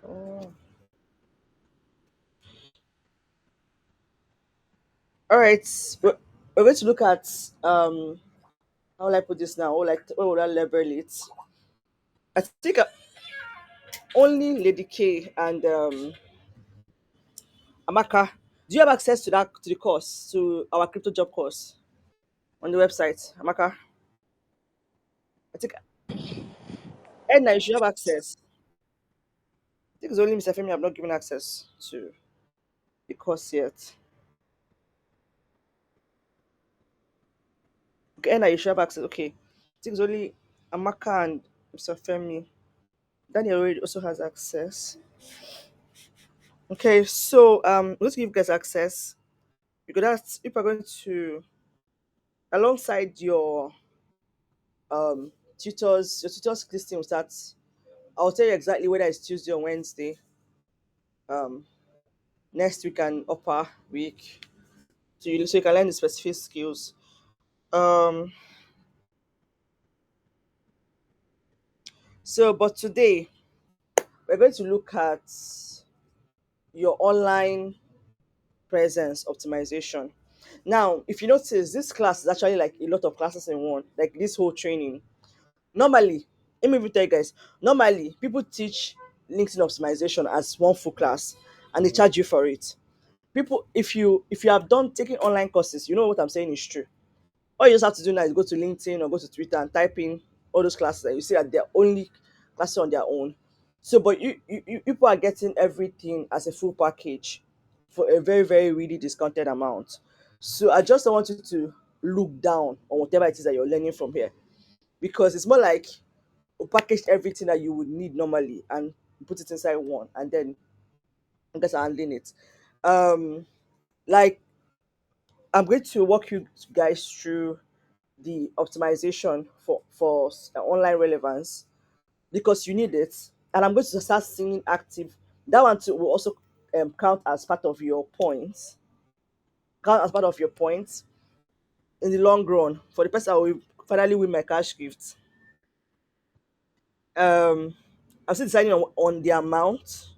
Oh. All right. We're going to look at how will I put this now? How will I label it? I think only Lady K and Amaka. Do you have access to that to the course to our crypto job course on the website, Amaka? I think Edna, you should have access. I think it's only Mr. Femi I've not given access to the course yet. Okay, Edna, you should have access. Okay, I think it's only Amaka and Mr. Femi. Daniel already also has access. Okay, so let's give you guys access because that's if we're going to alongside um your tutors listing will start. I'll tell you exactly whether it's Tuesday or Wednesday. Um, next week and upper week, so you can learn the specific skills. Um, but today we're going to look at your online presence optimization. Now, if you notice, this class is actually like a lot of classes in one. Like this whole training. Normally, let me even tell you guys. Normally, people teach LinkedIn optimization as one full class, and they charge you for it. People, if you have done taking online courses, you know what I'm saying is true. All you just have to do now is go to LinkedIn or go to Twitter and type in all those classes, and you see that they're only classes on their own. So, but people are getting everything as a full package for a very, very really discounted amount. So, I just don't want you to look down on whatever it is that you're learning from here because it's more like we packaged everything that you would need normally and put it inside one, and then I guess handling it. Um, like I'm going to walk you guys through the optimization for online relevance because you need it, and I'm going to start seeing active. That one too will also count as part of your points. Count as part of your points in the long run for the person who will finally win my cash gift. Um, I'm still deciding on the amount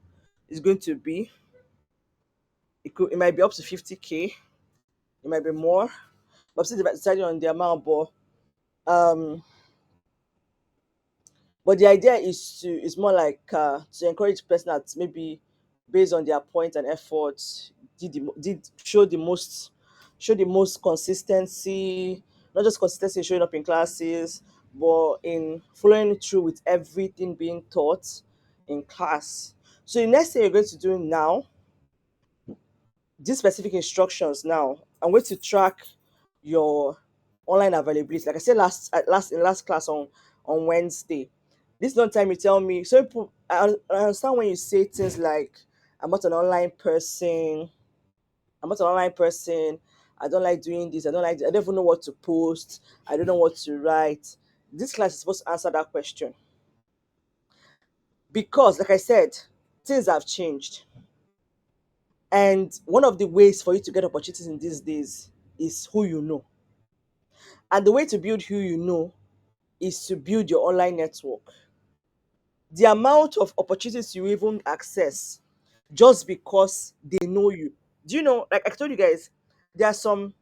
it's going to be. It might be up to 50K. It might be more. But I'm still deciding on the amount. Um, but the idea is more like to encourage person that maybe based on their point and effort did show the most consistency, not just consistency in showing up in classes, but in following through with everything being taught in class. So the next thing you're going to do now, these specific instructions now, I'm going to track your online availability. Like I said last class on Wednesday. This is not time you tell me. So people, I understand when you say things like, "I'm not an online person. I'm not an online person. I don't like doing this. I don't like. I don't even know what to post. I don't know what to write." This class is supposed to answer that question because, like I said, things have changed. And one of the ways for you to get opportunities in these days is who you know. And the way to build who you know is to build your online network. The amount of opportunities you even access just because they know you. Do you know, like I told you guys, there are some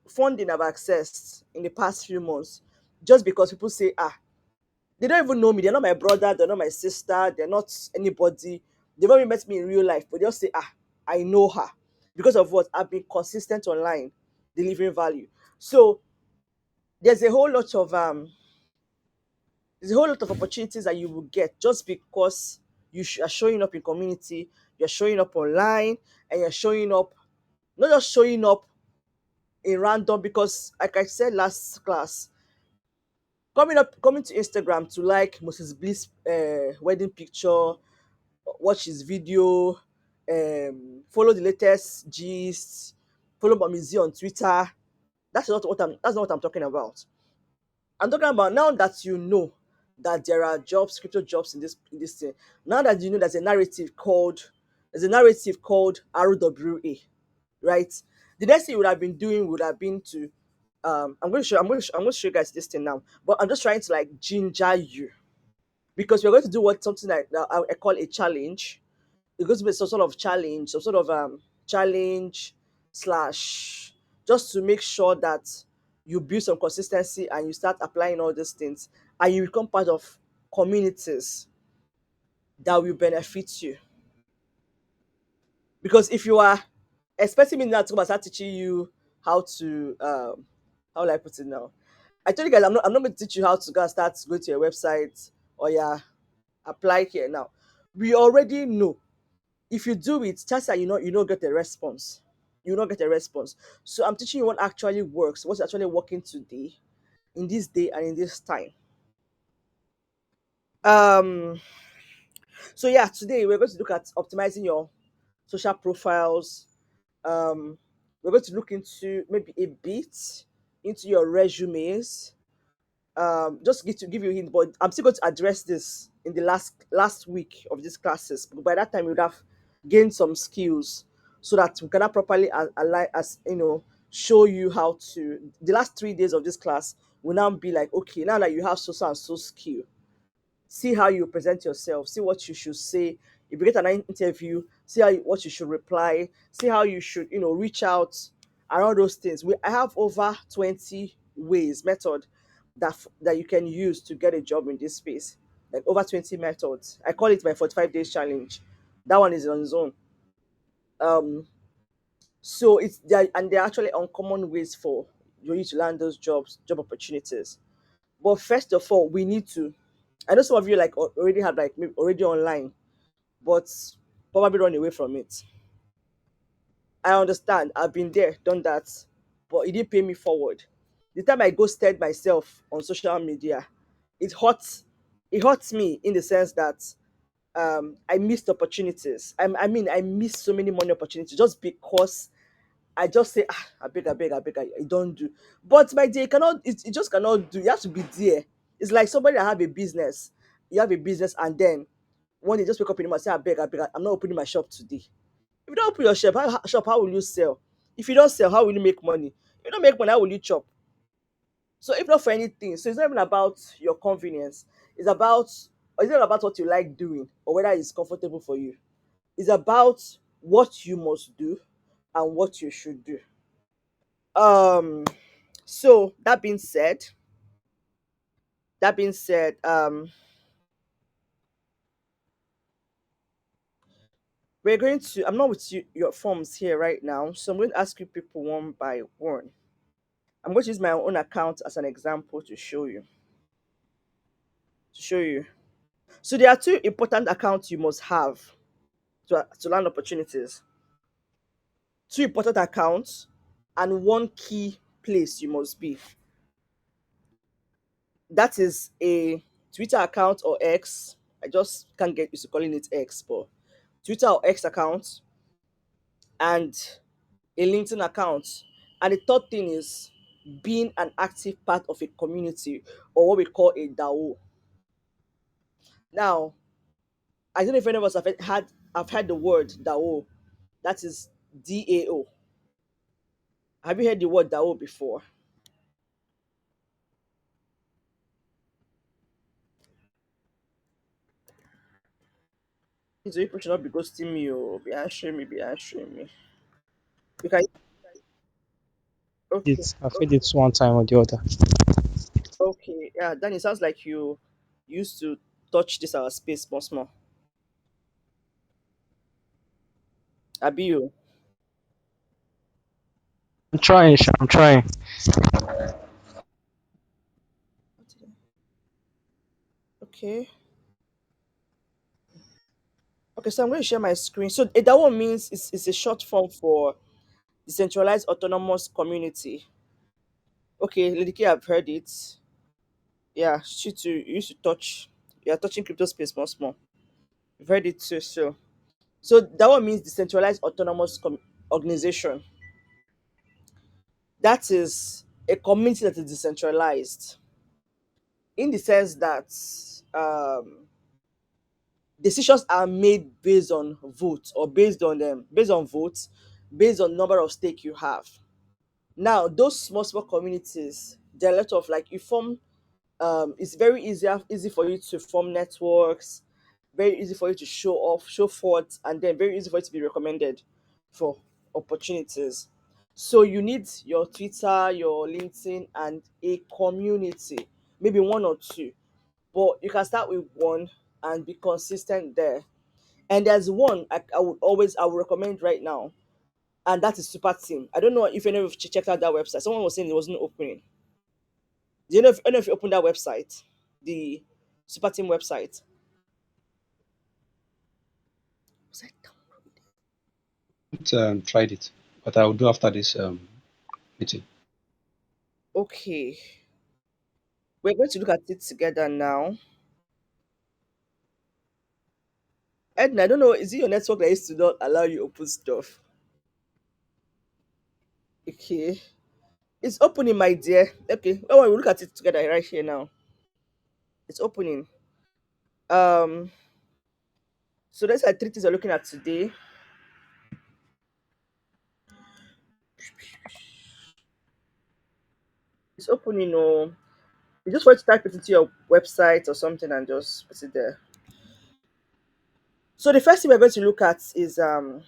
funding I've accessed in the past few months just because people say, they don't even know me. They're not my brother. They're not my sister. They're not anybody. They've not even met me in real life, but they'll say, I know her. Because of what? I've been consistent online, delivering value. So there's a whole lot of opportunities that you will get just because are showing up in community, you're showing up online, and you're showing up, not just showing up in random, because like I said last class, coming to Instagram to like Moses Bliss wedding picture, watch his video, follow the latest gist, follow Mamizi on Twitter. That's not what I'm talking about. I'm talking about now that you know that there are jobs, crypto jobs in this thing. Now that you know there's a narrative called RWA, right? The next thing you would have been doing would have been to I'm going to show you guys this thing now, but I'm just trying to like ginger you. because we're going to do what something like I call a challenge. It's going to be some sort of challenge, some sort of challenge slash, just to make sure that you build some consistency and you start applying all these things and you become part of communities that will benefit you. Because if you are expecting me now to come and start teaching you how to how will I put it now? I told you guys I'm not going to teach you how to go and start going to your website or yeah, apply here now. We already know if you do it, chances are you not get a response. You not get a response. So I'm teaching you what actually works, what's actually working today, in this day and in this time. Um so yeah, today we're going to look at optimizing your social profiles. We're going to look into maybe a bit into your resumes. Just to give you a hint, but I'm still going to address this in the last week of these classes. By that time, we would have gained some skills so that we can properly align, as show you how to. The last 3 days of this class will now be like, okay, now that you have so and so skill, see how you present yourself, see what you should say. If you get an interview, see what you should reply, see how you should reach out, and all those things. I have over 20 ways method that you can use to get a job in this space, like over 20 methods. I call it my 45 days challenge. That one is on its own. So it's there, and they're actually uncommon ways for you to land those job opportunities. But first of all, we need to. I know some of you like already have like maybe already online, but probably run away from it. I understand. I've been there, done that, but it didn't pay me forward. The time I ghosted myself on social media, it hurts. It hurts me in the sense that I missed opportunities. I mean, I missed so many money opportunities just because I just say, I beg, I beg, I beg, I don't do. But my dear, it just cannot do. You have to be there. It's like somebody that have a business. You have a business, and then one day just wake up in the morning and say, I beg, I'm not opening my shop today. If you don't open your shop, how will you sell? If you don't sell, how will you make money? If you don't make money, how will you chop? So if not for anything, so it's not even about your convenience. It's about, or it's not about what you like doing or whether it's comfortable for you. It's about what you must do and what you should do. Um, so that being said, we're going to. I'm not with your forms here right now, so I'm going to ask you people one by one. I'm going to use my own account as an example to show you. To show you. So there are two important accounts you must have to land opportunities. Two important accounts and one key place you must be. That is a Twitter account or X. I just can't get used to calling it X, but Twitter or X account and a LinkedIn account. And the third thing is being an active part of a community or what we call a DAO. Now, I don't know if any of us have heard the word DAO. That is DAO. Have you heard the word DAO before? So people should not be ghosting me or be answering me. You can okay, I've heard it one time or the other. okay. Yeah, then it sounds like you used to touch this our space once more. Abi you. I'm trying, Sha, I'm trying. Okay. Okay, so I'm going to share my screen. So that one means it's a short form for decentralized autonomous community. Okay, Lady K, I've heard it. Yeah, she too you used to touch. You're touching crypto space once more. You've heard it too. So that one means decentralized autonomous organization. That is a community that is decentralized in the sense that decisions are made based on votes or based on votes, based on number of stake you have. Now, those small communities, there are a lot of like you form. It's very easy for you to form networks, very easy for you to show off, show forth, and then very easy for you to be recommended for opportunities. So you need your Twitter, your LinkedIn, and a community, maybe one or two. But you can start with one and be consistent there. And there's one I would recommend right now, and that is Super Team. I don't know if any of you checked out that website. Someone was saying it wasn't opening. Do you know if any of you opened that website, the Super Team website? Was I down? Tried it, but I'll do after this meeting. Okay, we're going to look at it together now. Edna, I don't know, is it your network that used to not allow you open stuff? Okay, it's opening, my dear. Okay, oh, we'll look at it together right here now. It's opening. Um, so those are three things we're looking at today. It's opening. Oh, you just want to type it into your website or something and just put it there. So the first thing we're going to look at is I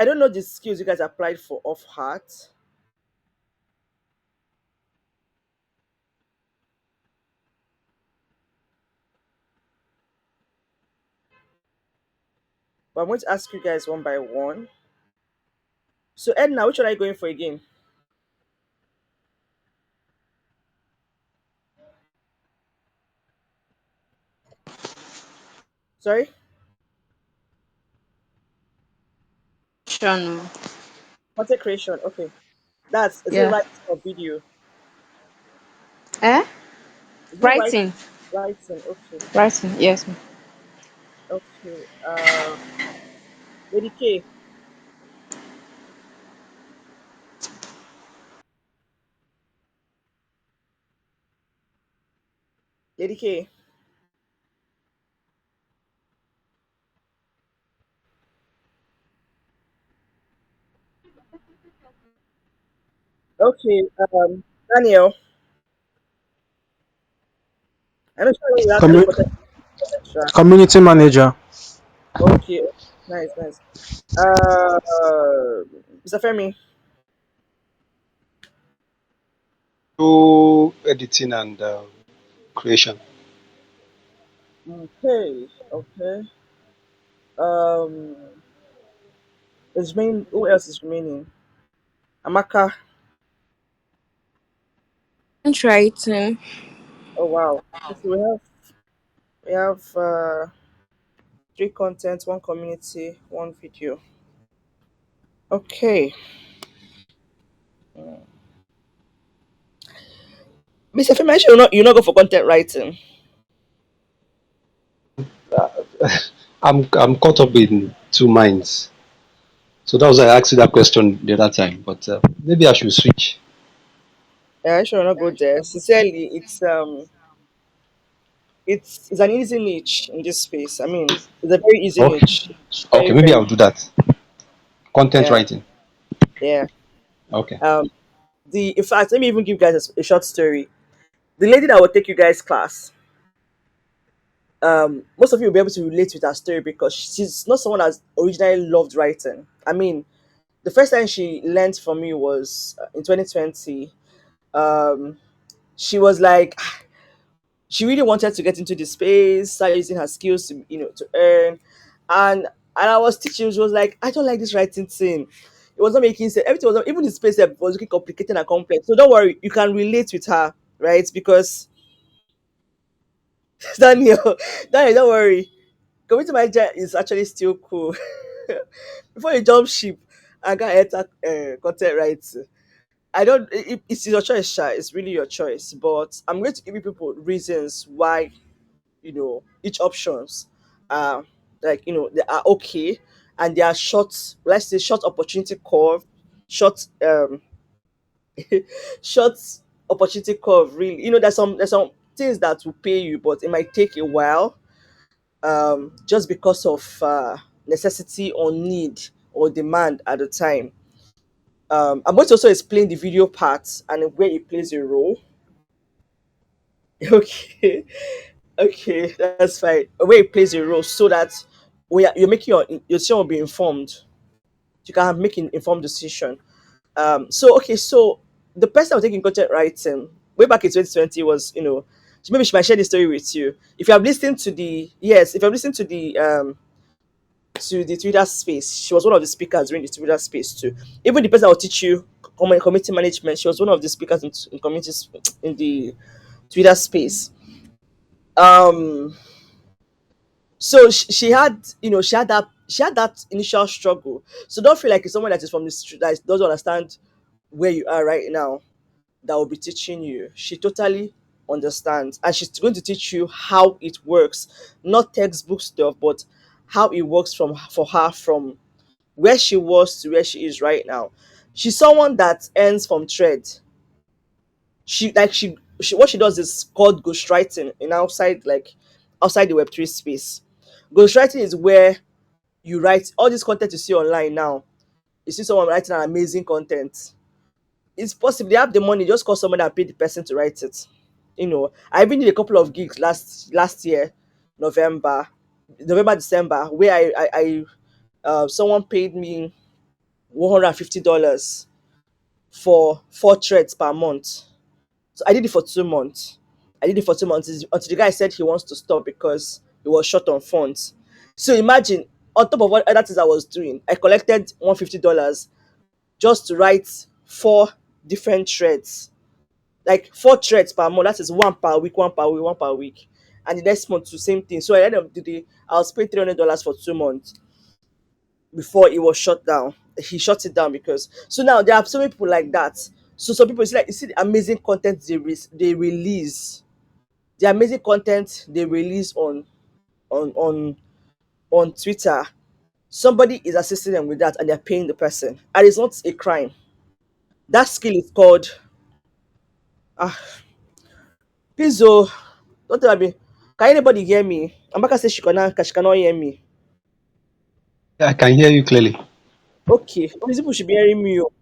don't know the skills you guys applied for off heart. But I'm going to ask you guys one by one. So Edna, which one are you going for again? Sorry? Sean. Content creation. Okay. That's is it Yeah. writing or video? Eh? Is it Writing. writing? Okay. Writing. Yes. Ma'am. Okay. Lady K. Lady K. Okay. Daniel. I know you actually Commu- content extra. community manager. Okay. Nice, nice. Uh Mr. Femi. Do editing and creation. Okay. Okay. Um is remaining who else is remaining? Amaka. Writing. Oh wow. Okay, so we have three content, one community, one video. Okay. Mr. Femi, you not go for content writing. I'm caught up in two minds. So that was why I asked you that question the other time. But maybe I should switch. Yeah, I should not go there. Sincerely, it's an easy niche in this space. I mean, it's a very easy Okay. niche. Okay, Very, maybe very I'll do that. Content yeah, writing. yeah. Okay. Um the in fact, let me even give you guys a short story. The lady that will take you guys class, most of you will be able to relate with her story because she's not someone that's originally loved writing. I mean, the first time she learned from me was in 2020. Um, she was like, she really wanted to get into the space, start using her skills to to earn, and I was teaching. She was like, I don't like this writing thing. It was not making sense. Everything was not, even the space that was looking complicated and complex. So don't worry, you can relate with her, right? Because Daniel, Daniel, don't worry. Coming to my jet is actually still cool. Before you jump ship and go enter content writing, I don't. It's your choice, Sha. It's really your choice. But I'm going to give you people reasons why each options are like they are okay, and they are short. Let's say short opportunity curve, short short opportunity curve. Really, there's some things that will pay you, but it might take a while. Just because of necessity or need or demand at the time. I'm going to also explain the video part and where it plays a role. Okay, okay, that's fine. Where it plays a role so that you're making your decision will be informed. You can make an informed decision. So okay, so the person I was taking content writing way back in 2020 was, maybe she might share the story with you. If you have listened to the yes, if you have listened to the Twitter space, she was one of the speakers during the Twitter space too. Even the person that will teach you community management, she was one of the speakers in communities in the Twitter space. Um, so she had that initial struggle. So don't feel like it's someone that is from the street that doesn't understand where you are right now that will be teaching you. She totally understands, and she's going to teach you how it works, not textbook stuff, but how it works for her from where she was to where she is right now. She's someone that earns from trade. She what she does is called ghostwriting in outside the Web3 space. Ghostwriting is where you write all this content you see online now. You see someone writing an amazing content. It's possible they have the money, just call someone and pay the person to write it. I even did a couple of gigs last year, November, November, December, where someone paid me $150 for 4 threads per month. So I did it for 2 months. I did it for 2 months until the guy said he wants to stop because he was short on funds. So imagine, on top of what other things I was doing, I collected $150 just to write 4 different threads, like 4 threads per month. That is one per week, one per week, one per week. And the next month, the same thing. So at the end of the day, I was paid $300 for 2 months before it was shut down. He shut it down because so now there are so many people like that. So some people you see the amazing content they release, the amazing content they release on on on Twitter. Somebody is assisting them with that, and they're paying the person, and it's not a crime. That skill is called ah please oh, don't tell me. Can anybody hear me? Amaka says she cannot hear me. Yeah, I can hear you clearly. Okay, please people should be hearing me. Oh.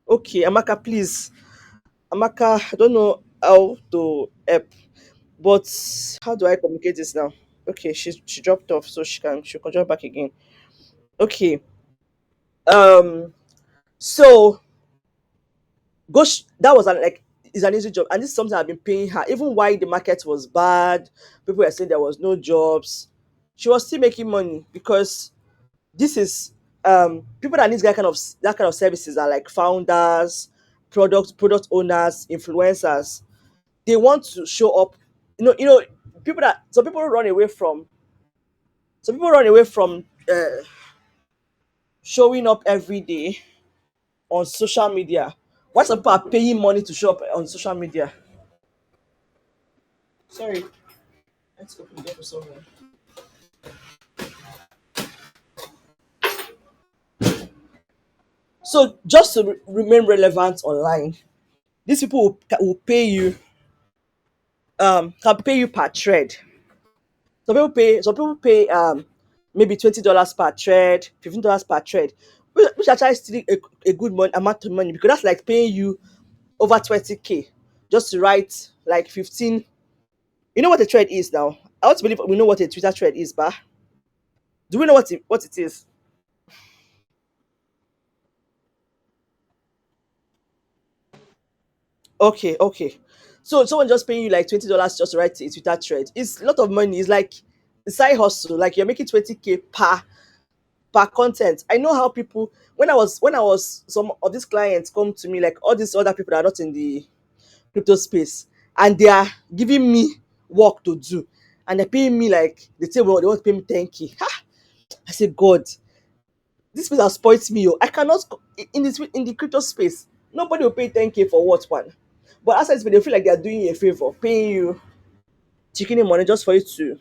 Okay, Amaka, please. Amaka, I don't know how to help, but how do I communicate this now? Okay, she dropped off, so she can jump back again. Okay. Um. So gosh, that was like is an easy job, and this is something I've been paying her. Even while the market was bad, people were saying there was no jobs. She was still making money because this is people that need that kind of services are like founders, product owners, influencers. They want to show up. People that some people run away from showing up every day on social media. Why some people are paying money to show up on social media? Sorry, let's open the door for someone. So just to remain relevant online, these people will pay you can pay you per thread. Some people pay maybe $20 per thread, $15 per thread, which actually is still a good amount of money because that's like paying you over 20K just to write like 15. You know what a thread is now? I want to believe we know what a Twitter thread is, but do we know what it is? Okay, okay. So someone just paying you like $20 just to write a Twitter thread. It's a lot of money. It's like a side hustle. Like you're making 20K per content. I know how people when I was some of these clients come to me, like all these other people that are not in the crypto space, and they are giving me work to do, and they're paying me like they want to pay me 10K. Ha! I say, God, this place has spoilt me. Oh. I cannot in the crypto space. Nobody will pay 10K for what one. But outside this, they feel like they are doing you a favor, paying you chicken money just for you to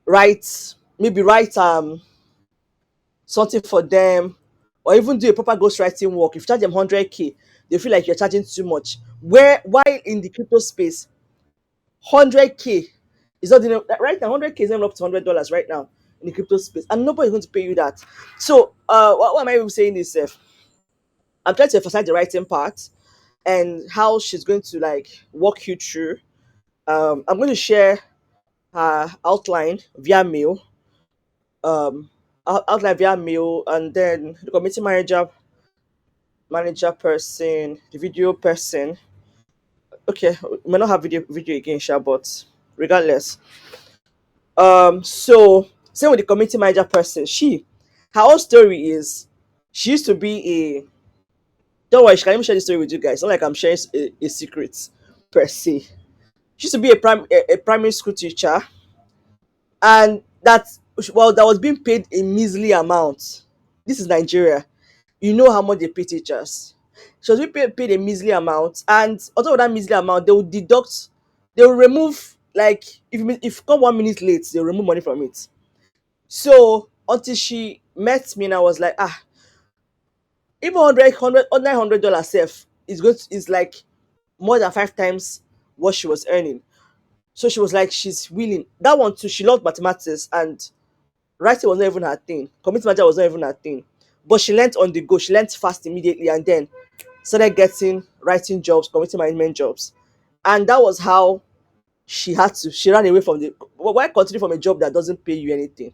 write something for them, or even do a proper ghostwriting work. If you charge them 100K, they feel like you're charging too much. While in the crypto space, 100K is not enough. Right now, 100K is not up to $100 right now. in the crypto space, and nobody's going to pay you that. So, what am I even saying is, I'm trying to emphasize the writing part and how she's going to like walk you through. I'm going to share her outline via mail, um, outline via mail, and then the committee manager person, the video person. Okay, we may not have video again, sure, but regardless. So same with the community manager person. Her whole story is she used to be a. Don't worry, she can even share the story with you guys. It's not like I'm sharing a secret per se. She used to be a primary school teacher, and that was being paid a measly amount. This is Nigeria. You know how much they pay teachers. She was being paid a measly amount, and on top of that measly amount, they will remove, like, if you come 1 minute late, they'll remove money from it. So until she met me, and I was like, even 100 or $900 self is like more than 5 times what she was earning. So she was like, she's willing. That one too, she loved mathematics, and writing was not even her thing. Community manager was not even her thing. But she learnt on the go. She learnt fast immediately, and then started getting writing jobs, community management jobs. And that was how she ran away from the. Why continue from a job that doesn't pay you anything?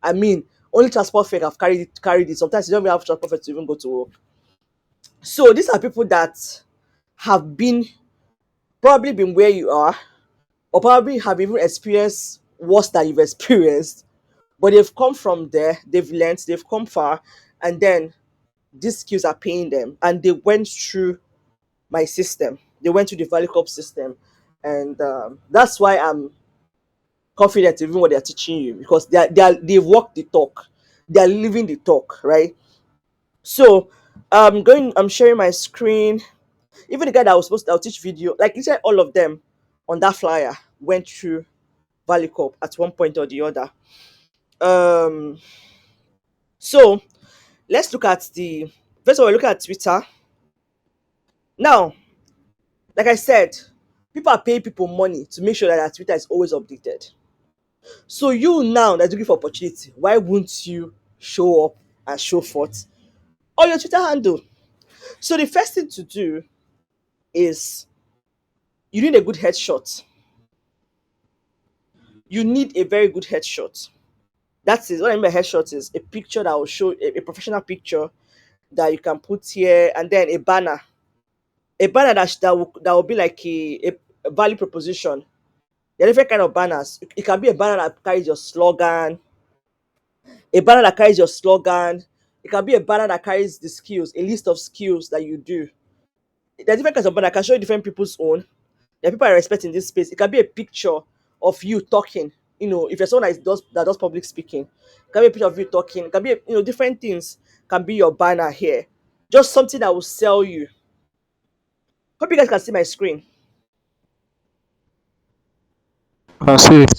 I mean, only transport fare have carried it. Sometimes you don't even have transport fare to even go to work. So these are people that have probably been where you are, or probably have even experienced worse than you've experienced. But they've come from there, they've learned, they've come far, and then these skills are paying them. And they went through my system. They went through the Valucop system, and that's why I'm confident in even what they're teaching you, because they've walked the talk, they're living the talk, right? So I'm sharing my screen. Even the guy that was supposed to teach video, like he said, all of them on that flyer went through Valucop at one point or the other. Um, so let's look at the first of all, look at Twitter. Now, like I said, people are paying people money to make sure that their Twitter is always updated. So you now that's looking for opportunity, why won't you show up and show forth on your Twitter handle? So the first thing to do is you need a good headshot. You need a very good headshot. That's it. What I mean by headshot is a picture that will show a professional picture that you can put here, and then a banner. A banner that will be like a value proposition. There are different kind of banners. It can be a banner that carries your slogan, a banner that carries your slogan. It can be a banner that carries the skills, a list of skills that you do. There are different kinds of banner. I can show you different people's own. There are people I respect in this space. It can be a picture of you talking. If you're someone that does public speaking, it can be a picture of you talking. It can be different things. Can be your banner here. Just something that will sell you. Hope you guys can see my screen. I see it.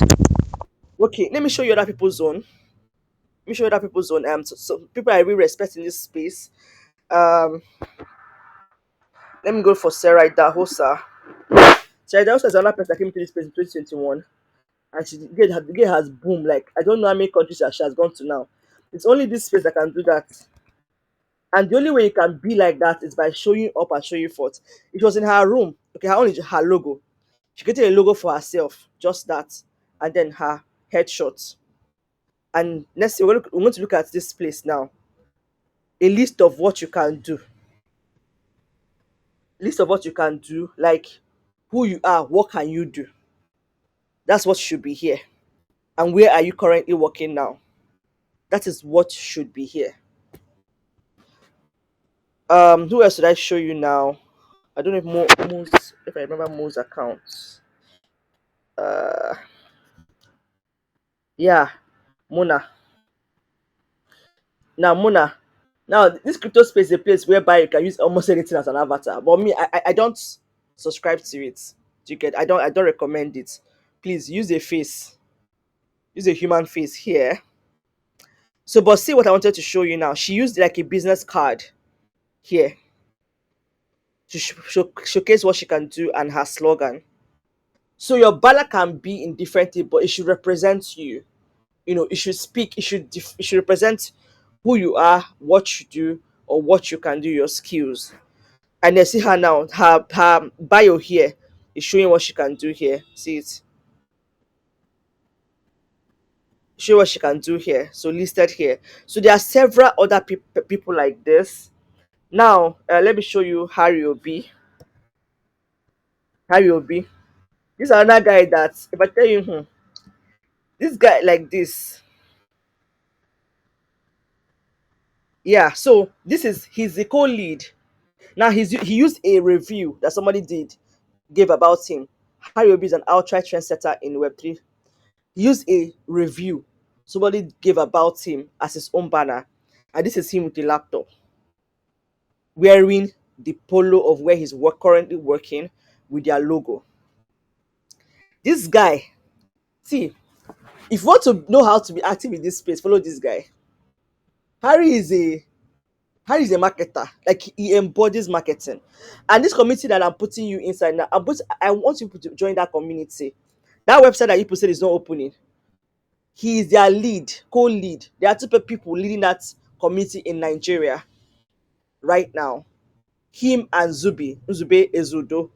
Okay, let me show you other people's zone. Let me show you other people's zone. So people I really respect in this space. Um, Let me go for Sarah Dahosa. Sarah Dahosa is another person that came to this space in 2021, and the girl has boomed. Like, I don't know how many countries that she has gone to now. It's only this space that can do that. And the only way you can be like that is by showing up and showing forth. It was in her room. Okay, her only her logo. She created a logo for herself, just that, and then her headshot. And next thing we're going to look at this place now. A list of what you can do. List of what you can do, like who you are, what can you do. That's what should be here. And where are you currently working now? That is what should be here. Who else should I show you now? I don't know if I remember Mo's accounts. Uh, yeah, Mona. Now, Mona. Now, this crypto space is a place whereby you can use almost anything as an avatar. But me, I don't subscribe to it. Do you get? I don't recommend it. Please use a face. Use a human face here. So, but see what I wanted to show you now. She used like a business card here to showcase what she can do and her slogan. So your banner can be in different things, but it should represent you. It should speak, it should represent who you are, what you do, or what you can do, your skills. And then see her now, her bio here is showing what she can do here. See it? Show what she can do here. So listed here. So there are several other people like this. Now, let me show you Harry Obi. Harry Obi. This is another guy that, if I tell you, this guy like this, yeah. So this is he's the co-lead. Now he used a review that somebody gave about him. Harry Obi is an outright trendsetter in Web3. He used a review somebody gave about him as his own banner, and this is him with the laptop, wearing the polo of where he's currently working with their logo. This guy, see, if you want to know how to be active in this space, follow this guy. Harry is a Harry is a marketer. Like he embodies marketing. And this community that I'm putting you inside now, I want you to join that community. That website that you said is not opening. He is their lead, co-lead. There are two people leading that community in Nigeria right now. Him and Zube Ezudo.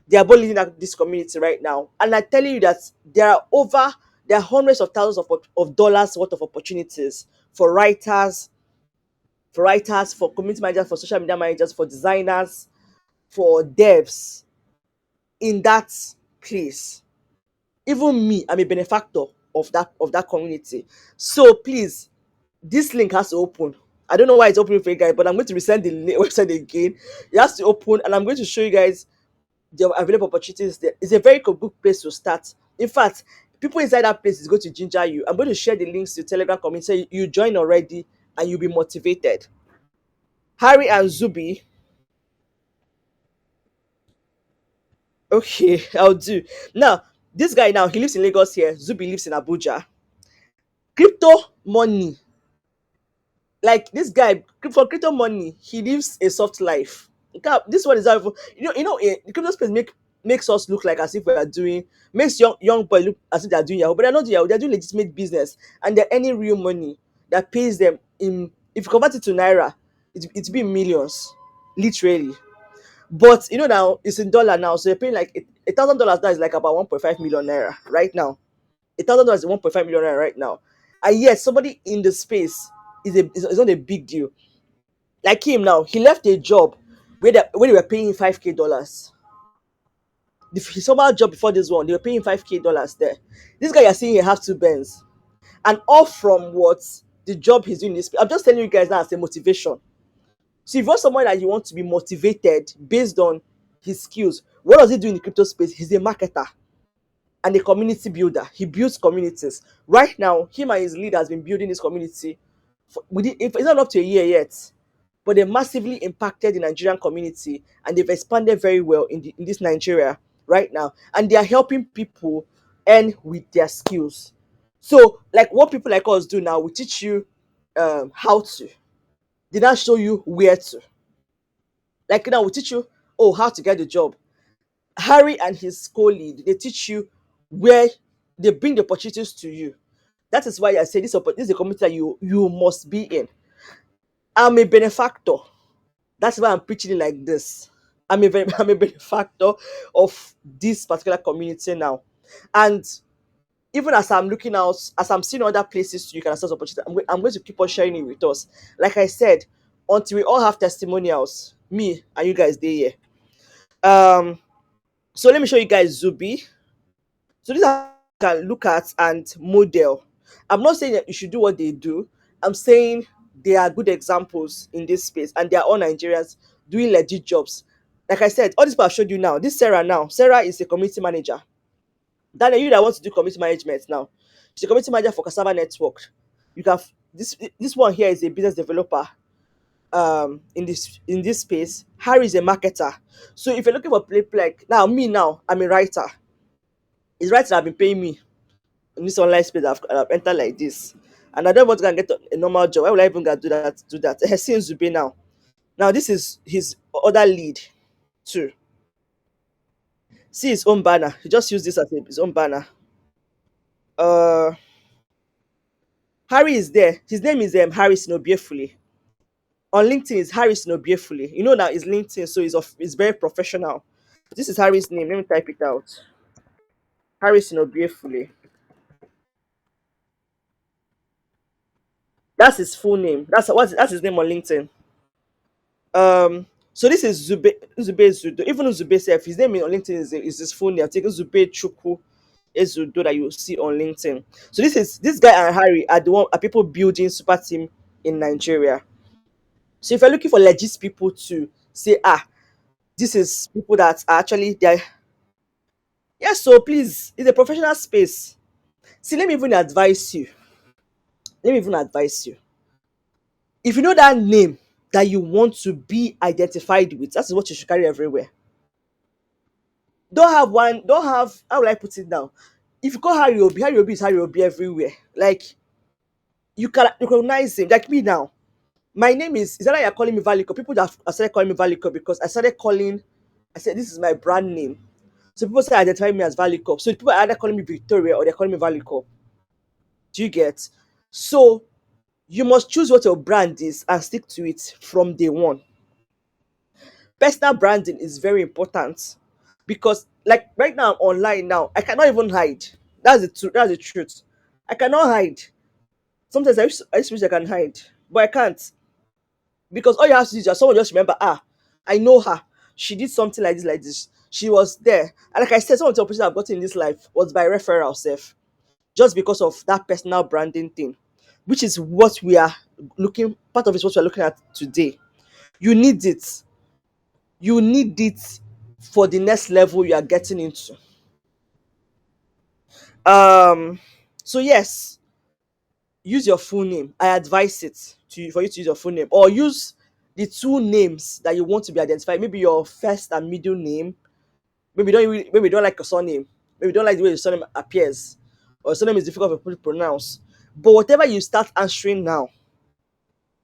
They are both leading this community right now. And I'm telling you that there are hundreds of thousands of dollars worth of opportunities for writers, for community managers, for social media managers, for designers, for devs in that place. Even me, I'm a benefactor of that community. So please, this link has to open. I don't know why it's opening for you guys, but I'm going to resend the website again. It has to open, and I'm going to show you guys the available opportunities there. It's a very good place to start. In fact, people inside that place is going to ginger you. I'm going to share the links to Telegram community. So you join already, and you'll be motivated. Harry and Zubi. Okay, I'll do. Now, this guy now, he lives in Lagos here. Zubi lives in Abuja. Crypto money. Like this guy, for crypto money, he lives a soft life. This one is how, the crypto space makes us look like as if we are doing, makes young boy look as if they are doing Yahoo, but they're not doing Yahoo, they're doing legitimate business, and they're earning real money that pays them in, if you convert it to Naira, it's be millions, literally. But now it's in dollar now, so you're paying like $1,000 now is like about 1.5 million naira right now. $1,000 is 1.5 million naira right now, and yet somebody in the space is not a big deal. Like him now, he left a job where they were paying him $5K. His normal job before this one, they were paying $5K there. This guy you're seeing here have two Benz, and all from what the job he's doing. This I'm just telling you guys now as a motivation. So if you want someone that you want to be motivated based on his skills, what does he do in the crypto space? He's a marketer and a community builder. He builds communities. Right now, him and his lead has been building this community it's not up to a year yet, but they massively impacted the Nigerian community, and they've expanded very well in this Nigeria right now. And they are helping people earn with their skills. So, like what people like us do now, we teach you how to. They now show you where to. Like now, we teach you how to get the job. Harry and his co-lead, they teach you where they bring the opportunities to you. That is why I say this is a community that you must be in. I'm a benefactor. That's why I'm preaching it like this. I'm a benefactor of this particular community now. And even as I'm looking out, as I'm seeing other places you can access opportunity, I'm going to keep on sharing it with us. Like I said, until we all have testimonials, me and you guys there here. So let me show you guys Zubi. So these are you can look at and model. I'm not saying that you should do what they do. I'm saying they are good examples in this space, and they are all Nigerians doing legit jobs. Like I said, all this people I showed you now. This Sarah now. Sarah is a community manager. Daniel, you that want to do community management now. She's a community manager for Cassava Network. You can this one here is a business developer in this space. Harry is a marketer. So if you're looking for play like now I'm a writer. It's writers that have been paying me in this online space. I've entered like this, and I don't want to go and get a normal job. Why would I even go do that? Do that? Hessin Zube now. Now this is his other lead too. See his own banner. He just used this as his own banner. Uh, Harry is there. His name is Harris Nobiefuli. On LinkedIn is Harris Nobiefuli. You know now it's LinkedIn, so it's very professional. This is Harry's name. Let me type it out. Harris Nobiefuli. That's his full name. That's his name on LinkedIn. So this is Zube Zudo. Even Zube self, his name on LinkedIn is his full name. Take Zube Chukwu Ezudo that you see on LinkedIn. So this guy and Harry are people building super team in Nigeria. So if you're looking for legit people to say, this is people that are actually there. Yes, so please, it's a professional space. See, let me even advise you. Let me even advise you. If you know that name that you want to be identified with, that's what you should carry everywhere. Don't have, how will I put it now? If you call Harry Obi is Harry Obi everywhere. Like, you can recognize him. Like me now. My name is that why you're calling me Valucop? People that have started calling me Valucop because I said this is my brand name. So people say identify me as Valucop. So people are either calling me Victoria or they're calling me Valucop. Do you get? So you must choose what your brand is and stick to it from day one. Personal branding is very important because, like right now, online now, I cannot even hide. That's the truth. I cannot hide. Sometimes I just wish I can hide, but I can't because all you have to do is just someone just remember, I know her. She did something like this, like this. She was there, and like I said, some of the opportunities I've gotten in this life was by referral self, just because of that personal branding thing, which is what we are looking. Part of it is what we're looking at today. You need it. You need it for the next level you are getting into. Um. So yes, use your full name. I advise it for you to use your full name, or use the two names that you want to be identified. Maybe your first and middle name. Maybe you don't like your surname. Maybe you don't like the way your surname appears, or your surname is difficult for people to pronounce. But whatever you start answering now,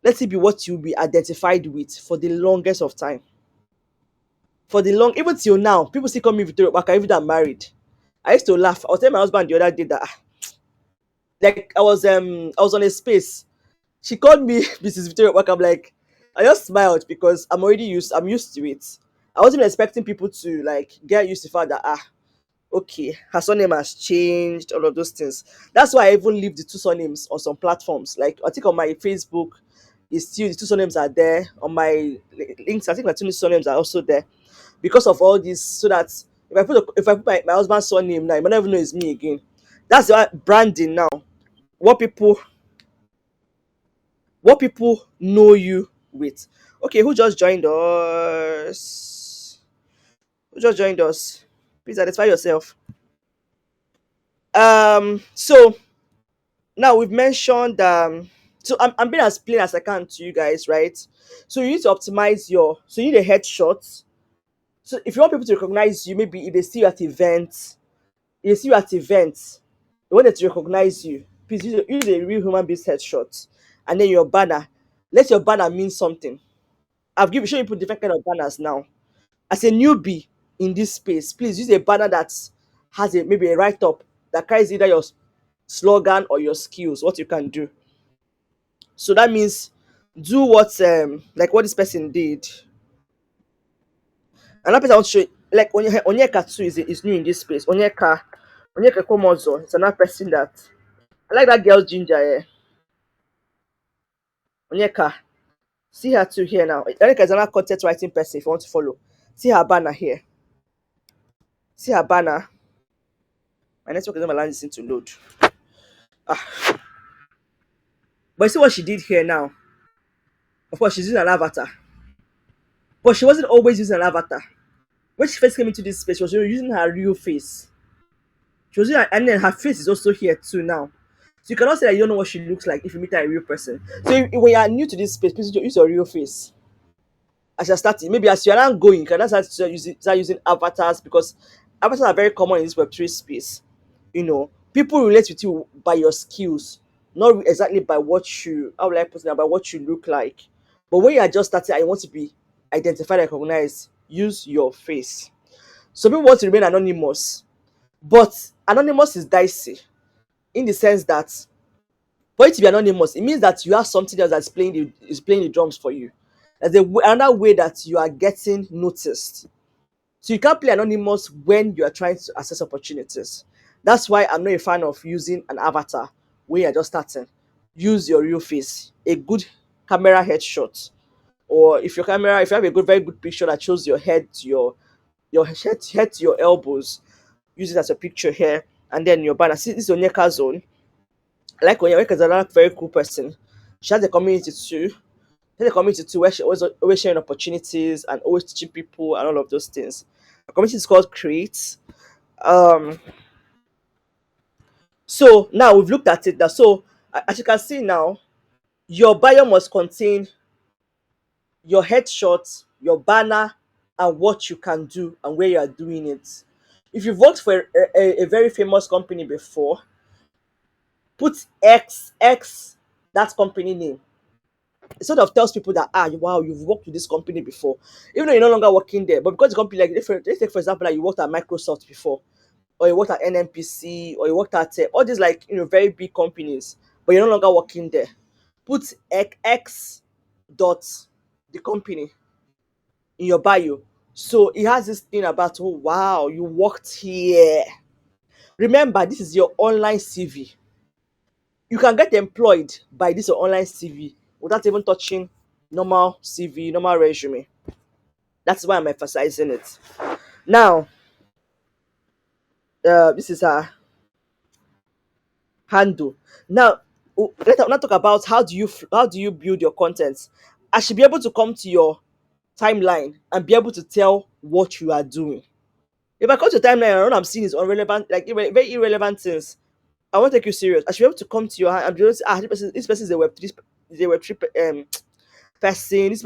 let it be what you'll be identified with for the longest of time. For the long, even till now, people still call me Victoria Waka, even though I'm married. I used to laugh. I was telling my husband the other day that like I was on a space. She called me Mrs. Victoria Waka. I'm like, I just smiled because I'm used to it. I wasn't expecting people to like get used to the fact that okay, her surname has changed, all of those things. That's why I even leave the two surnames on some platforms. Like I think on my Facebook, it's still the two surnames are there. On my links, I think my two surnames are also there because of all this. So that if I put my husband's surname now, you might not even know it's me again. That's what branding now. What people what people know you with. Okay, who just joined us? Who just joined us? Please identify yourself. So now we've mentioned so I'm being as plain as I can to you guys, right? So you need to optimize so you need a headshot. So if you want people to recognize you, maybe if they see you at events, they want them to recognize you. Please use a real human being headshot. And then your banner. Let your banner mean something. Show you different kind of banners now. As a newbie in this space, please use a banner that has maybe a write-up that carries either your slogan or your skills, what you can do. So that means do what like what this person did. Another person I want to show you, like Onyeka too is new in this space. Onyeka Komozo is another person that I like that girl Ginger. Onyeka, see her too here now. Onyeka is another content writing person if you want to follow. See her banner here. See her banner. My network is not allowing this thing to load. But you see what she did here now. Of course, she's using an avatar. But she wasn't always using an avatar. When she first came into this space, she was using her real face. And then her face is also here too now. So you cannot say that you don't know what she looks like if you meet her a real person. So when you are new to this space, please use your real face. As you're starting, maybe as you're not going, you can start using avatars because avatars are very common in this Web3 space. People relate with you by your skills, not exactly by what you, how will I put it, by what you look like. But when you are just starting and you want to be identified and recognized, use your face. Some people want to remain anonymous, but anonymous is dicey in the sense that For it to be anonymous, it means that you have something else that's playing the drums for you. There's another way that you are getting noticed. So you can't play anonymous when you are trying to access opportunities. That's why I'm not a fan of using an avatar when you're just starting. Use your real face, a good camera headshot, or if you have a very good picture that shows your head to head to your elbows, use it as a picture here, and then your banner. See, this is Onyeka zone. I like Onyeka is another very cool person. She has a community too. She has a community too where she always sharing opportunities and always teaching people and all of those things. The community is called Create. Um, so now we've looked at it. So as you can see now, your bio must contain your headshot, your banner, and what you can do and where you are doing it. If you've worked for a very famous company before, put X that company name. It sort of tells people that wow, you've worked with this company before, even though you're no longer working there. But because the company, like, let's take for example, like you worked at Microsoft before, or you worked at NMPC, or you worked at all these, like, very big companies, but you're no longer working there. Put X dot the company in your bio. So it has this thing about, oh wow, you worked here. Remember, this is your online CV. You can get employed by this online CV without even touching normal CV, normal resume. That's why I'm emphasizing it. Now, this is a handle. Now, let's now talk about how do you build your content. I should be able to come to your timeline and be able to tell what you are doing. If I come to timeline and what I'm seeing is irrelevant, like very irrelevant things, I won't take you serious. I should be able to come to your hand and be able to say, this person is a Web3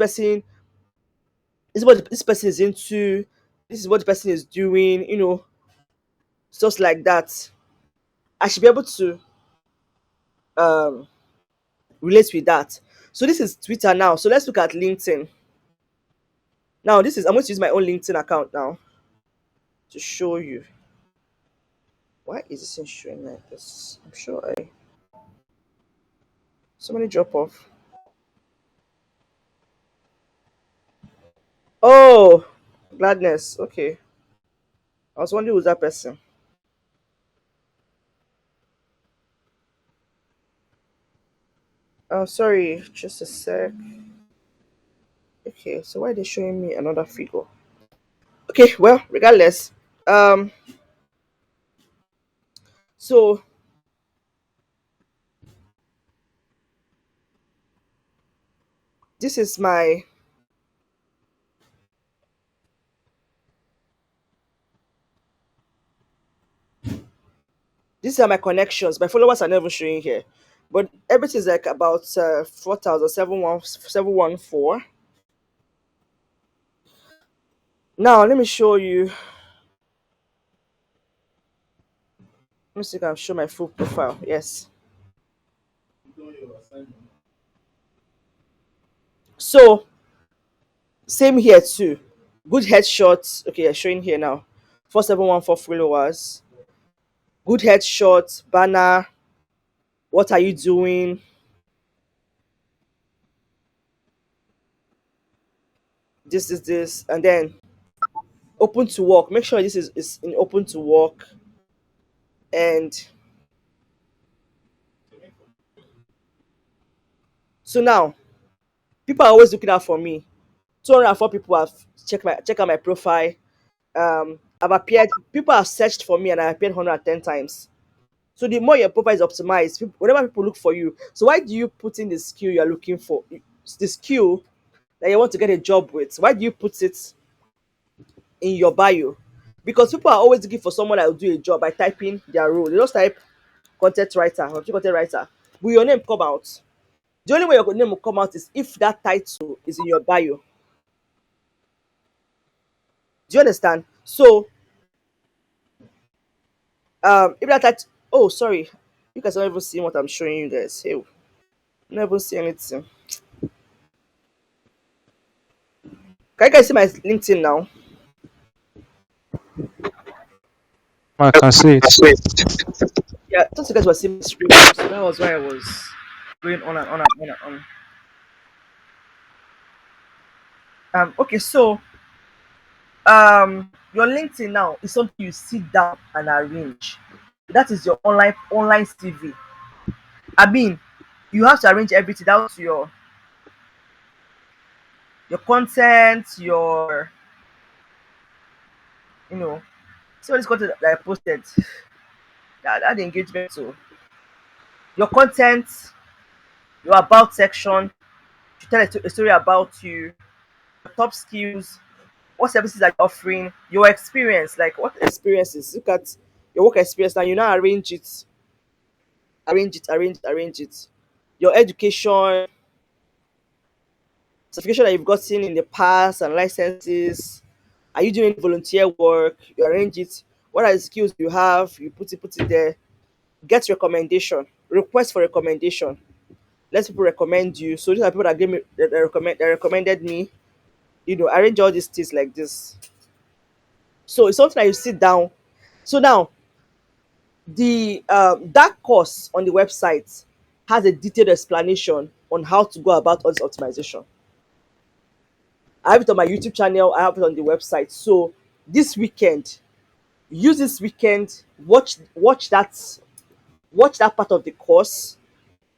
person. This is what this person is into. This is what the person is doing. Stuff like that. I should be able to um relate with that. So this is Twitter now. So let's look at LinkedIn. Now I'm going to use my own LinkedIn account now to show you. Why is this thing showing like this? I'm sure I so many drop off. Oh, gladness. Okay. I was wondering who's that person. Oh, sorry, just a sec. Okay, so why are they showing me another figure? Okay, well, regardless. Um, so this is my these are my connections. My followers are never showing here, but everything is like about 4,714. Now let me show you. Let me see if I can show my full profile. Yes. So same here too. Good headshots. Okay, I'm showing here now. 4,714 followers. Good headshots. Banner. What are you doing? This, and then open to work. Make sure this is in open to work. And so now people are always looking out for me. 204 people have check out my profile. I've appeared. People have searched for me, and I appeared 110 times. So the more your profile is optimized, whenever people look for you. So why do you put in the skill you're looking for? The skill that you want to get a job with. Why do you put it in your bio? Because people are always looking for someone that will do a job by typing their role. They just type content writer or content writer. Will your name come out? The only way your name will come out is if that title is in your bio. Do you understand? So, if that title, oh, sorry, you guys are not even seeing what I'm showing you guys. Hey, not even see anything. Can you guys see my LinkedIn now? I can see it. Yeah, I thought you guys were seeing my screen, so that was why I was. going on and on and on and on. Okay, so your LinkedIn now is something you sit down and arrange. That is your online CV. I mean, you have to arrange everything down to your content, your you know, see all this content that I posted, that the engagement. So your content, your about section, to tell a story about you, your top skills, what services are you offering, your experience, like what experiences. Look at your work experience now. You now arrange it. Your education, certification that you've gotten in the past and licenses. Are you doing volunteer work? You arrange it. What are the skills you have? You put it there. Get recommendation. Request for recommendation. Let people recommend you. So these are people that gave me that recommended me. Arrange all these things like this. So it's something that you sit down. So now the that course on the website has a detailed explanation on how to go about all this optimization. I have it on my YouTube channel. I have it on the website. So this weekend, use this weekend, watch that part of the course,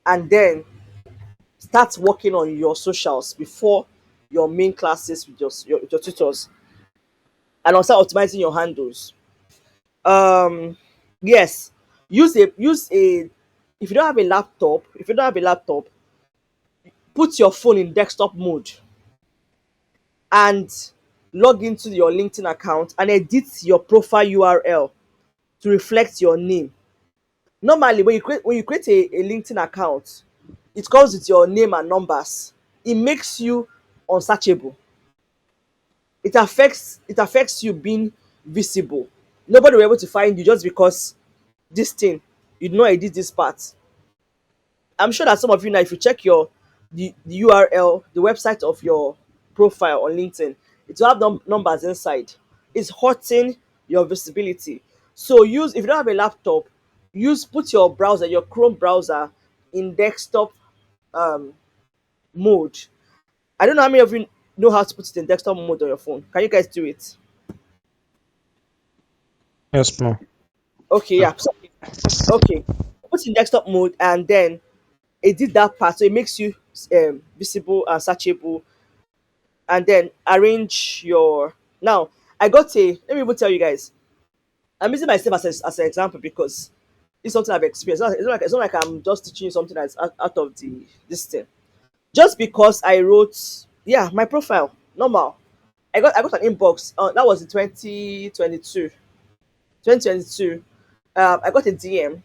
and then start working on your socials before your main classes with your tutors, and also optimizing your handles. Yes, use a if you don't have a laptop, put your phone in desktop mode and log into your LinkedIn account and edit your profile URL to reflect your name. Normally, when you create a LinkedIn account, it comes with your name and numbers. It makes you unsearchable. It affects you being visible. Nobody will be able to find you just because this thing you know I did this part. I'm sure that some of you now, if you check the URL, the website of your profile on LinkedIn, it will have numbers inside. It's hurting your visibility. So use if you don't have a laptop, put your browser, your Chrome browser, in desktop um, mode. I don't know how many of you know how to put it in desktop mode on your phone. Can you guys do it? Yes, ma'am. Okay, Yeah. yeah. So, okay, put in desktop mode and then edit that part so it makes you visible and searchable, and then arrange your now. Let me even tell you guys, I'm using myself as an example because it's something I've experienced. It's not like I'm just teaching you something that's out of this thing. Just because I wrote, yeah, my profile normal, I got an inbox, that was in 2022. I got a DM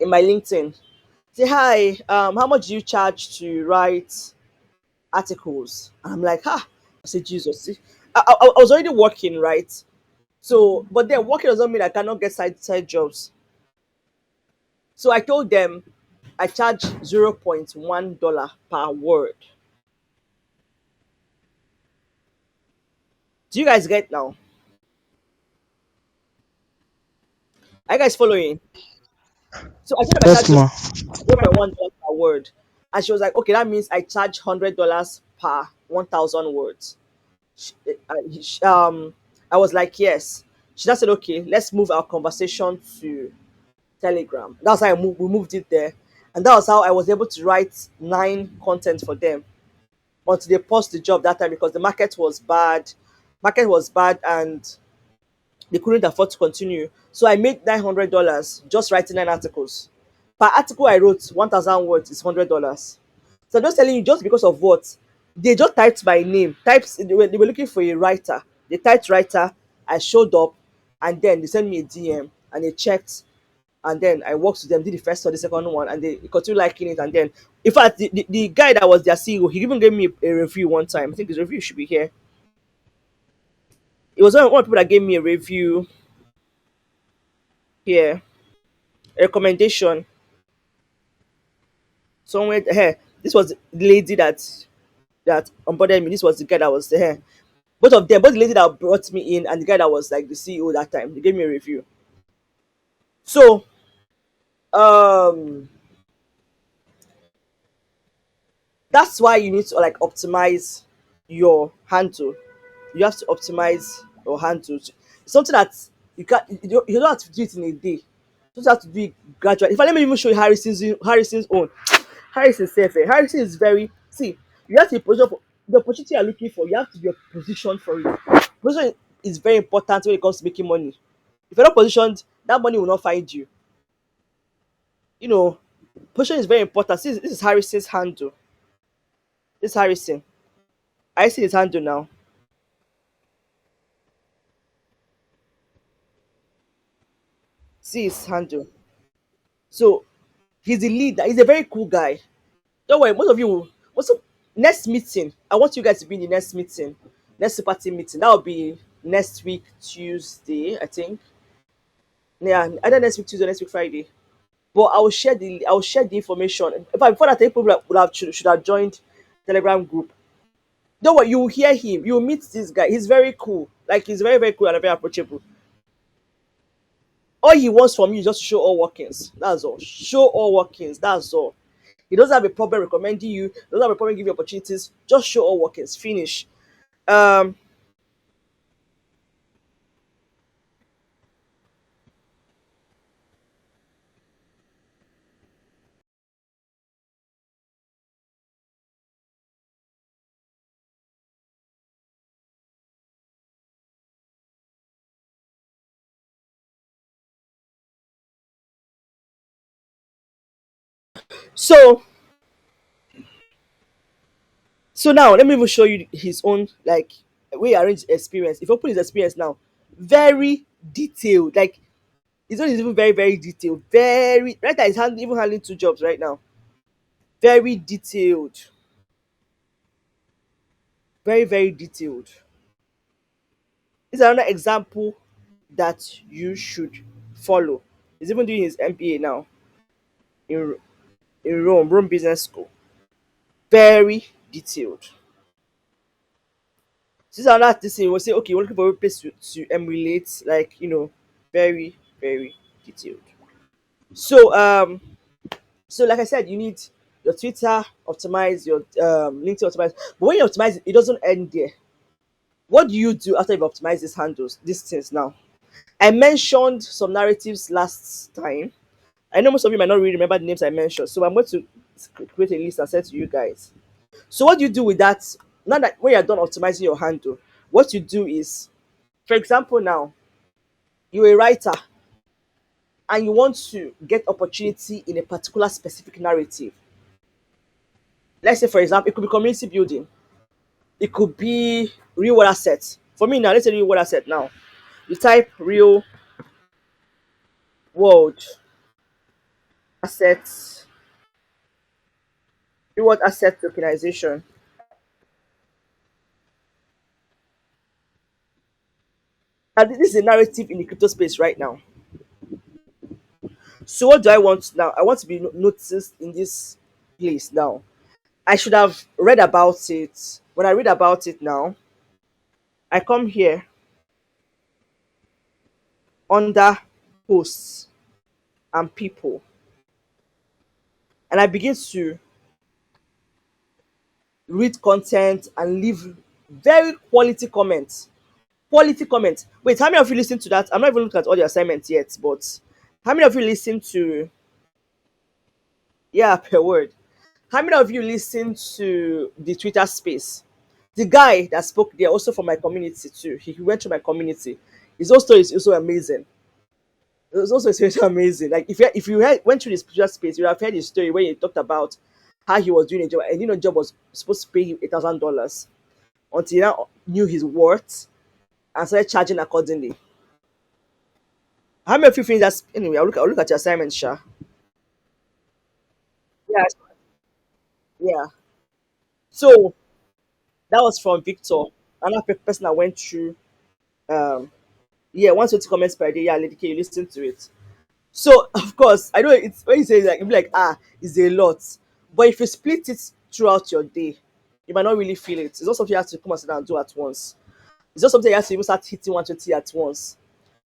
in my LinkedIn. Say, hi, how much do you charge to write articles? And I'm like, I said, Jesus. See, I was already working, right? So, but then working doesn't mean I cannot get side jobs. So I told them I charge $0.1 per word. Do you guys get now? Are you guys following? So I told them I charge Yes, ma'am. $0.1 per word. And she was like, okay, that means I charge $100 per 1,000 words. I was like, yes. She just said, okay, let's move our conversation to Telegram. That's how we moved it there. And that was how I was able to write 9 content for them until they paused the job that time because the market was bad. Market was bad and they couldn't afford to continue. So I made $900 just writing 9 articles. Per article I wrote, 1,000 words is $100. So I'm just telling you, just because of what they just typed my name, types they were looking for a writer. They typed writer, I showed up, and then they sent me a DM and they checked, and then I worked with them, did the first or the second one, and they continued liking it. And then, in fact, the guy that was their CEO, he even gave me a review one time. I think his review should be here. It was one of the people that gave me a review here, a recommendation somewhere here. This was the lady that onboarded me. This was the guy that was there. Both the lady that brought me in and the guy that was like the CEO that time, they gave me a review. So um That's why you need to like optimize your handle. You have to optimize your handle. It's something that you don't have to do it in a day. You just have to do it gradually. In fact, let me even show you Harrison's own. Harrison safe. Harrison is very see. You have to be positioned for the opportunity you're looking for. You have to be positioned for it. Position is very important when it comes to making money. If you're not positioned, that money will not find you. You know, position is very important. This is Harrison's handle. This is Harrison. I see his handle now. See his handle. So he's the leader. He's a very cool guy. Don't worry, most of you will also next meeting. I want you guys to be in the next meeting, next super team meeting. That will be next week Tuesday, I think. Yeah, either next week Tuesday, or next week Friday. But I will share the information. In fact, before that, I think people should have joined Telegram group. Don't worry, you will hear him. You will meet this guy. He's very cool. Like he's very very cool and very approachable. All he wants from you is just to show all workings. That's all. Show all workings. That's all. He doesn't have a problem recommending you. He doesn't have a problem giving you opportunities. Just show all workings. Finish. Um. So so now let me even show you his own like way he arranged experience. If you open his experience now, very detailed. Like his own is even very very detailed. Very right now he's even handling two jobs right now. Very detailed. Very very detailed. This is another example that you should follow. He's even doing his MBA now in Rome Business School. Very detailed. This is another thing we'll say, okay, we're looking for a place to emulate, like, very, very detailed. So, so like I said, you need your Twitter optimize, your LinkedIn optimize. But when you optimize it, it doesn't end there. What do you do after you've optimized these handles, these things now? I mentioned some narratives last time. I know most of you might not really remember the names I mentioned, so I'm going to create a list and send to you guys. So what do you do with that? Now that when you're done optimizing your handle, what you do is, for example, now you're a writer and you want to get opportunity in a particular specific narrative. Let's say, for example, it could be community building, it could be real world assets. For me now, let's say real world asset now. You type real world assets, real world asset tokenization. And this is a narrative in the crypto space right now. So what do I want now? I want to be noticed in this place now. I should have read about it. When I read about it now, I come here under posts and people, and I begin to read content and leave very quality comments. Quality comments. Wait, how many of you listen to that? I'm not even looking at all the assignments yet, but how many of you listen to, yeah, per word? How many of you listen to the Twitter space? The guy that spoke there also from my community too. He went to my community. His own story is also amazing. It was also so amazing. Like went through this Twitter space, you would have heard his story where he talked about how he was doing a job, and job was supposed to pay him $8,000 until he now knew his worth and started charging accordingly. How many of you think that's anyway? I'll look at your assignment, Sha. Yeah, yeah. So that was from Victor, another person that went through yeah, 120 comments per day. Yeah, Lady K, you listen to it. So of course, I know it's when you say like it'll be like it's a lot, but if you split it throughout your day, you might not really feel it. It's not something you have to come and sit down and do at once. It's not something you have to even start hitting 120 at once.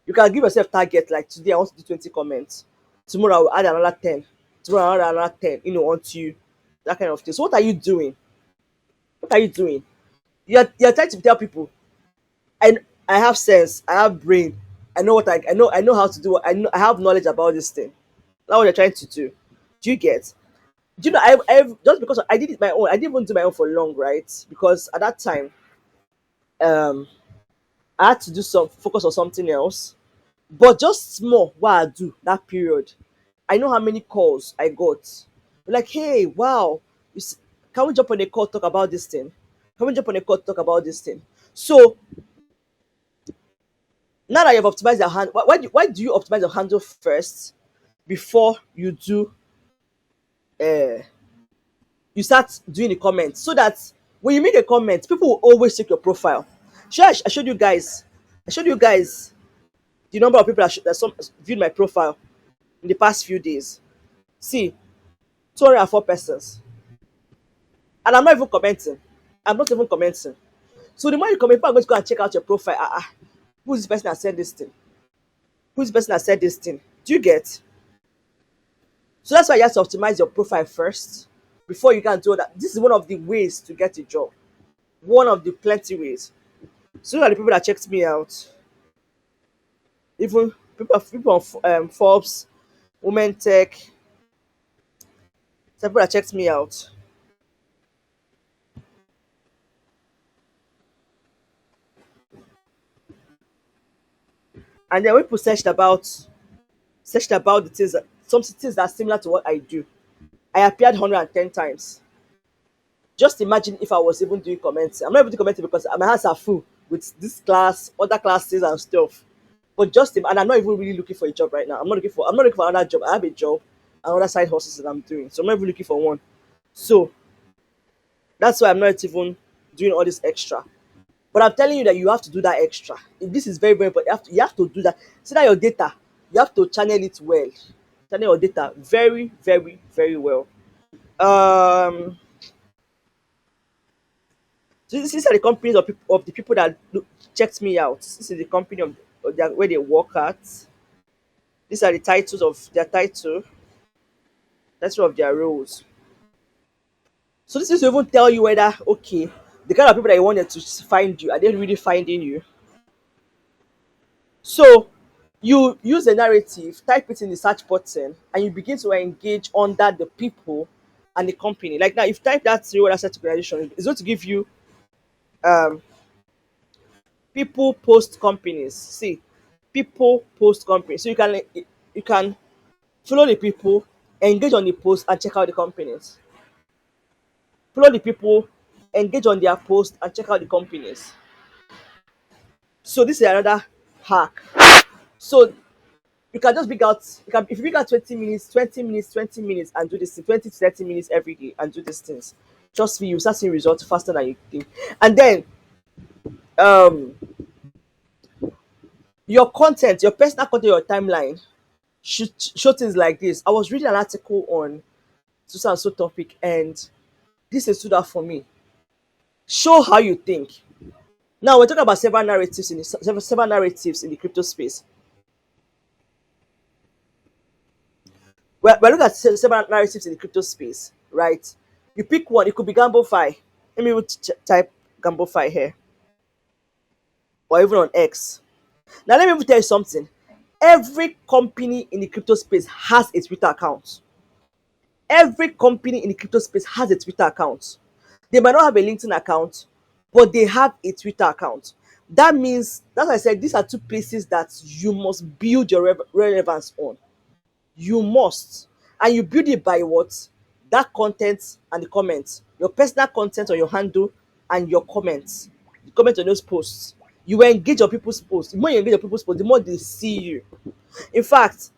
You can give yourself target like today I want to do 20 comments. Tomorrow I will add another 10. Tomorrow I'll add another 10. Until that kind of thing. So what are you doing? What are you doing? You're trying to tell people, I I have sense, I have brain, I know what I know how to do. I know I have knowledge about this thing. That's what you're trying to do. Do you get? Do you know? I've just because I did it my own. I didn't even do my own for long, right? Because at that time, um, I had to do some focus on something else. But just small what I do that period, I know how many calls I got. Like, hey, wow, can we jump on a call talk about this thing? Can we jump on a call talk about this thing? So now that you've optimized your hand, why do you optimize your handle first before uh you start doing the comments, so that when you make a comment, people will always check your profile. Sure, I showed you guys. I showed you guys the number of people that some viewed my profile in the past few days. See, 204 persons, and I'm not even commenting. I'm not even commenting. So the more you comment, people are going to go and check out your profile. Who's this person that said this thing? Who's the person that said this thing? Do you get? So that's why you have to optimize your profile first before you can do that. This is one of the ways to get a job. One of the plenty ways. So those are the people that checked me out. Even people on Forbes, Women Tech, some people that checked me out. And then when people searched about the things, some things that are similar to what I do. I appeared 110 times. Just imagine if I was even doing commenting. I'm not even doing commenting because my hands are full with this class, other classes and stuff. But and I'm not even really looking for a job right now. I'm not looking for another job. I have a job and other side hustles that I'm doing. So I'm not even looking for one. So that's why I'm not even doing all this extra. But I'm telling you that you have to do that extra. This is very, very important. You have to do that. See that your data, you have to channel it well. Channel your data very, very, very well. Um, so these are the companies of the people that checked me out. This is the company where they work at. These are the titles of their title of their roles. So this is to even tell you whether, okay, the kind of people that you wanted to find you, are they really finding you? So you use a narrative, type it in the search button, and you begin to engage under the people and the company. Like now, if you type that real asset organization, it's going to give you um people post companies. See, people post companies. So you can follow the people, engage on the post, and check out the companies. Follow the people, engage on their post, and check out the companies. So this is another hack. So you can just pick out, if you pick out 20 minutes, 20 minutes, 20 minutes, and do this 20 to 30 minutes every day and do these things. Trust me, you start seeing results faster than you think. And then um your content, your personal content, your timeline should show things like this. I was reading an article on so and so topic, and this is stood out for me. Show how you think. Now we're talking about several narratives in the crypto space. We're looking at several narratives in the crypto space, right? You pick one. It could be Gamblefy. Let me even type Gamblefy here, or even on X. Now let me even tell you something. Every company in the crypto space has a Twitter account. Every company in the crypto space has a Twitter account. They might not have a LinkedIn account, but they have a Twitter account. That means, that's why I said these are two places that you must build your relevance on. You must. And you build it by what? That content and the comments. Your personal content on your handle and your comments. You comment on those posts. You will engage on people's posts. The more you engage on people's posts, the more they see you. In fact,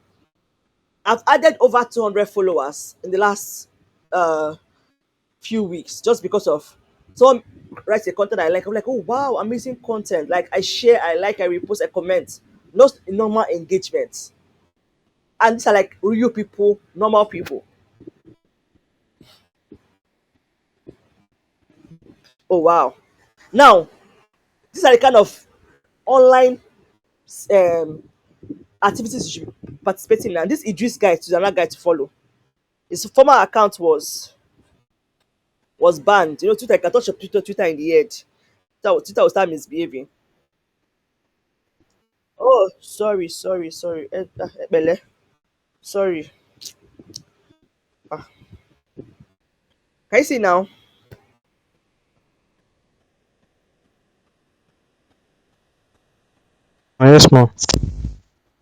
I've added over 200 followers in the last uh few weeks just because of someone writes a content I like. I'm like, oh wow, amazing content. Like I share, I like, I repost, I comment. Not normal engagements. And these are like real people, normal people. Oh wow. Now, these are the kind of online um activities you should be participating in. And this Idris guy is another guy to follow. His former account was was banned. You know, Twitter, I can touch your Twitter in the head. Twitter will start misbehaving. Oh, sorry. Bele. Sorry. Ah, can you see now? Yes, ma'am.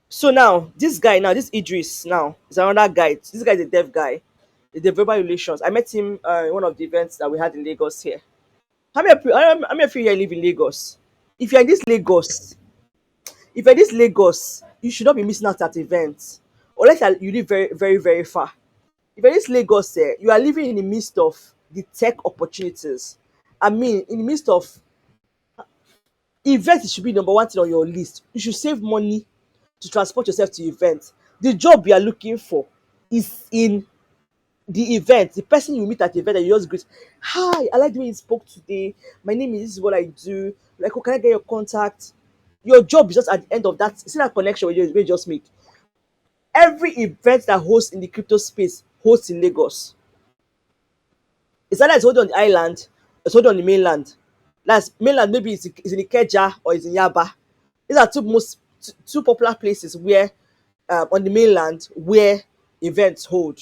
So now, this guy now, this Idris now is another guy. This guy is a dev guy, the developer relations. I met him in one of the events that we had in Lagos here. How many of you here live in Lagos? If you're in this Lagos, if you're in this Lagos, you should not be missing out at events. Unless you live very far. If you're in this Lagos, you are living in the midst of the tech opportunities. I mean, in the midst of events, should be number one thing on your list. You should save money to transport yourself to events. The job you are looking for is in the event. The person you meet at the event and you just greet, hi, I like the way you spoke today. My name is, this is what I do. Like, oh, can I get your contact? Your job is just at the end of that. See that connection we just make. Every event that hosts in the crypto space hosts in Lagos. It's either it's holding on the island, it's holding on the mainland. That's mainland, maybe it's in Ikeja or it's in Yaba. These are two popular places where on the mainland where events hold.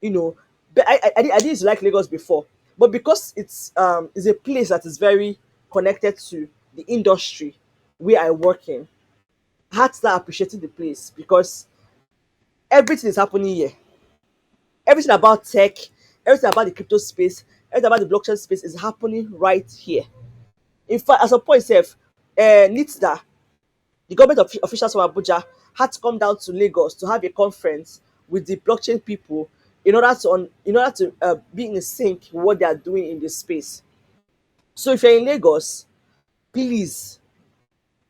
You know, but I didn't like Lagos before, but because it's a place that is very connected to the industry where I work in, I had to start appreciating the place because everything is happening here. Everything about tech, everything about the crypto space, everything about the blockchain space is happening right here. In fact, at some point, itself, NITDA, the government officials from Abuja, had to come down to Lagos to have a conference with the blockchain people in order to be in sync with what they are doing in this space. So if you're in Lagos, please,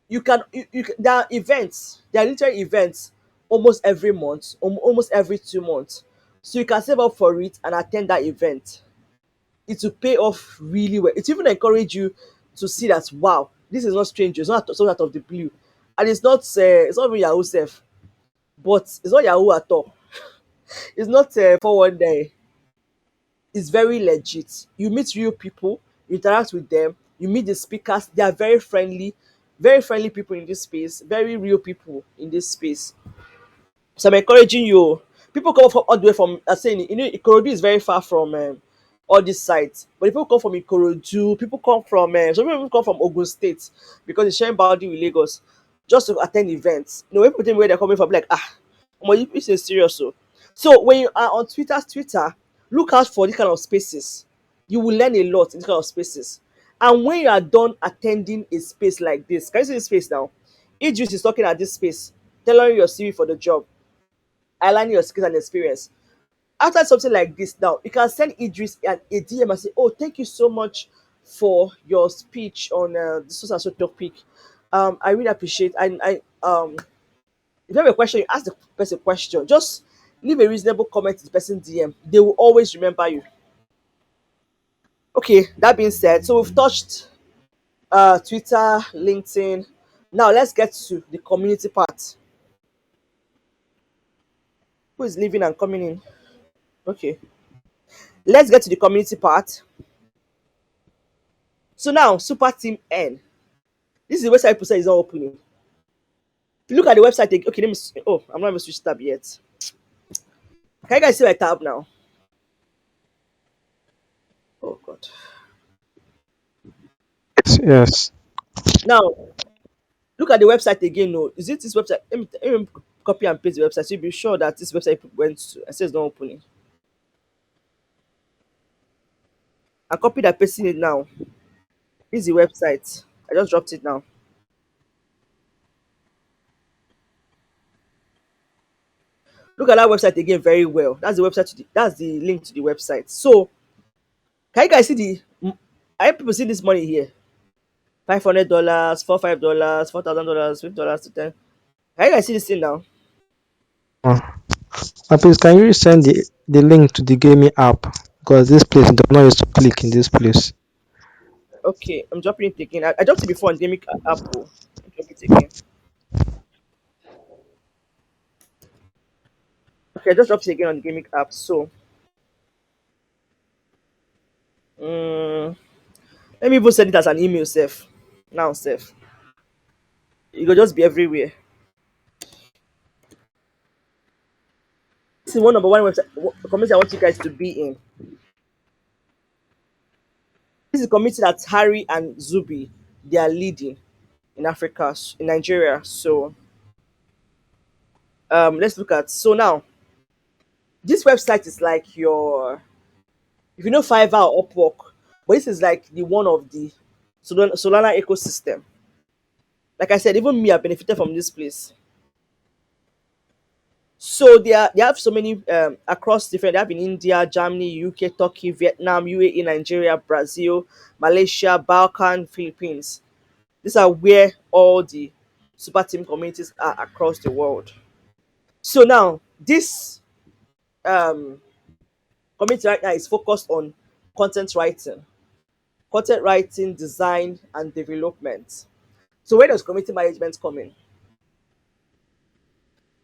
there are events, there are literally events almost every month, almost every 2 months. So you can save up for it and attend that event. It will pay off really well. It even encourage you to see that wow, this is not strange. It's not something out of the blue, and it's not even Yahoo self, but it's not Yahoo at all. It's not for one day. It's very legit. You meet real people, you interact with them, you meet the speakers. They are very friendly people in this space, very real people in this space. So I'm encouraging you. People come from all the way from saying Ikorodu is very far from all these sites. But if people come from Ikorodu, people come from some people even come from Ogun State because it's sharing boundary with Lagos just to attend events. You know, when people tell me where they're coming from, like this is serious. So when you are on Twitter, look out for this kind of spaces. You will learn a lot in this kind of spaces. And when you are done attending a space like this, can you see this space now? Idris is talking at this space, tailoring your CV for the job, aligning your skills and experience. After something like this now, you can send Idris a DM and say, oh, thank you so much for your speech on this and so topic. I really appreciate and if you have a question, you ask the person a question. Just leave a reasonable comment to the person DM. They will always remember you. Okay, that being said, so we've touched Twitter, LinkedIn. Now let's get to the community part. Who is leaving and coming in? Okay, let's get to the community part. So now, Super Team N. This is the website people say is not opening. If you look at the website, okay, let me. Oh, I'm not even switch tab yet. Can you guys see my tab now? Oh God. Yes, yes. Now look at the website again. No, is it this website? Let me copy and paste the website so you be sure that this website people went to and says not opening. I copy that pasting it now. This is the website. I just dropped it now. Look at that website again very well. That's the website. That's the link to the website. So can you guys see I have people see this money here? $500, $5, $4,000, $50 to 10. Can you guys see this thing now? Please, can you send the link to the gaming app? Because this place does not used to click in this place. Okay, I'm dropping it again. I dropped it before on Demic Apple. I'll drop it again. Okay, I just dropped it again on the Gaming app. So Let me even send it as an email, safe. Now, safe. It will just be everywhere. This is one number one website community I want you guys to be in. This is a community that Harry and Zubi they are leading in Africa, in Nigeria. So let's look at so now this website is like your if you know Fiverr or Upwork, but this is like the one of the Solana ecosystem. Like I said, even me, I benefited from this place. So they have so many across different. They have in India, Germany, UK, Turkey, Vietnam, UAE, Nigeria, Brazil, Malaysia, Balkan, Philippines. These are where all the super team communities are across the world. So now this um, community right now is focused on content writing, design, and development. So where does community management come in?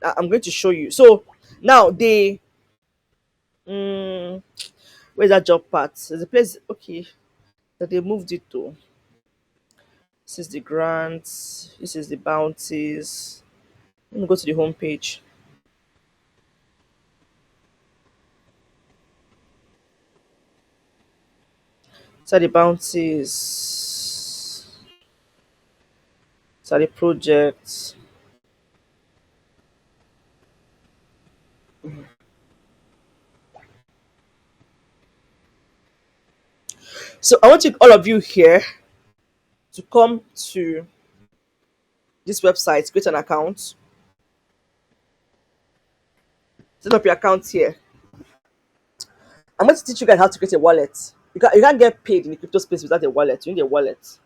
I'm going to show you. So now they where's that job part? There's a place okay that they moved it to. This is the grants. This is the bounties. Let me go to the home page. So the bounties. So the projects. So I want you all of you here to come to this website, create an account, set up your account here. I'm going to teach you guys how to create a wallet. You can't get paid in the crypto space without a wallet. You need a wallet.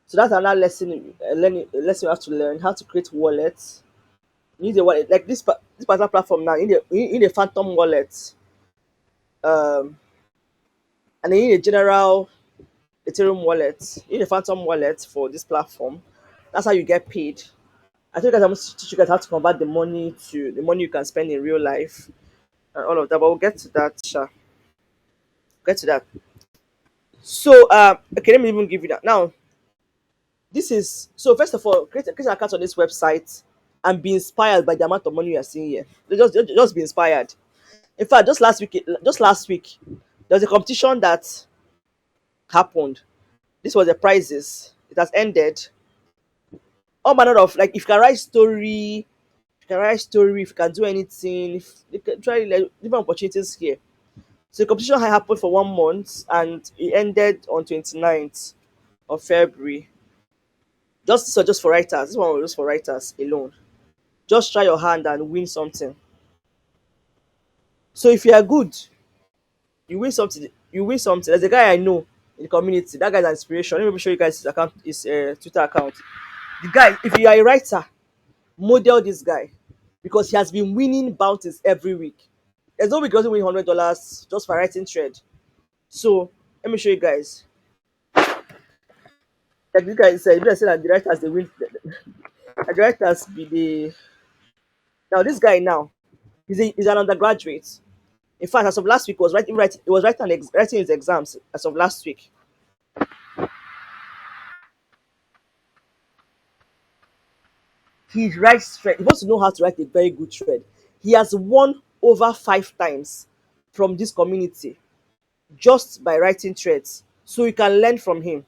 So that's another lesson, lesson you have to learn how to create wallets. You need a wallet like this particular platform now. You need a phantom wallet, um, and then you need a general Ethereum wallet. You need a phantom wallet for this platform. That's how you get paid. I think guys, I'm going to teach you guys how to convert the money to the money you can spend in real life and all of that. But we'll get to that. Sure. Get to that. So, okay, let me even give you that. Now, this is so. First of all, create an account on this website and be inspired by the amount of money you are seeing here. Just be inspired. In fact, just last week, there was a competition that happened. This was the prizes. It has ended. All manner of like, if you can write story, if you can do anything, if you can try like, different opportunities here. So the competition had happened for 1 month and it ended on 29th of February. Just for writers. This one was just for writers alone. Just try your hand and win something. So if you are good, you win something. You win something. There's a guy I know in the community. That guy's an inspiration. Let me show you guys his account, his Twitter account. The guy, if you are a writer, model this guy because he has been winning bounties every week. There's no week he doesn't win $100 just for writing thread. So let me show you guys. Like this guy said, I said that the writers they win. The writers be the now this guy now he's an undergraduate. In fact, as of last week, he was writing his exams as of last week. He writes thread. He wants to know how to write a very good thread. He has won over 5 times from this community just by writing threads. So you can learn from him.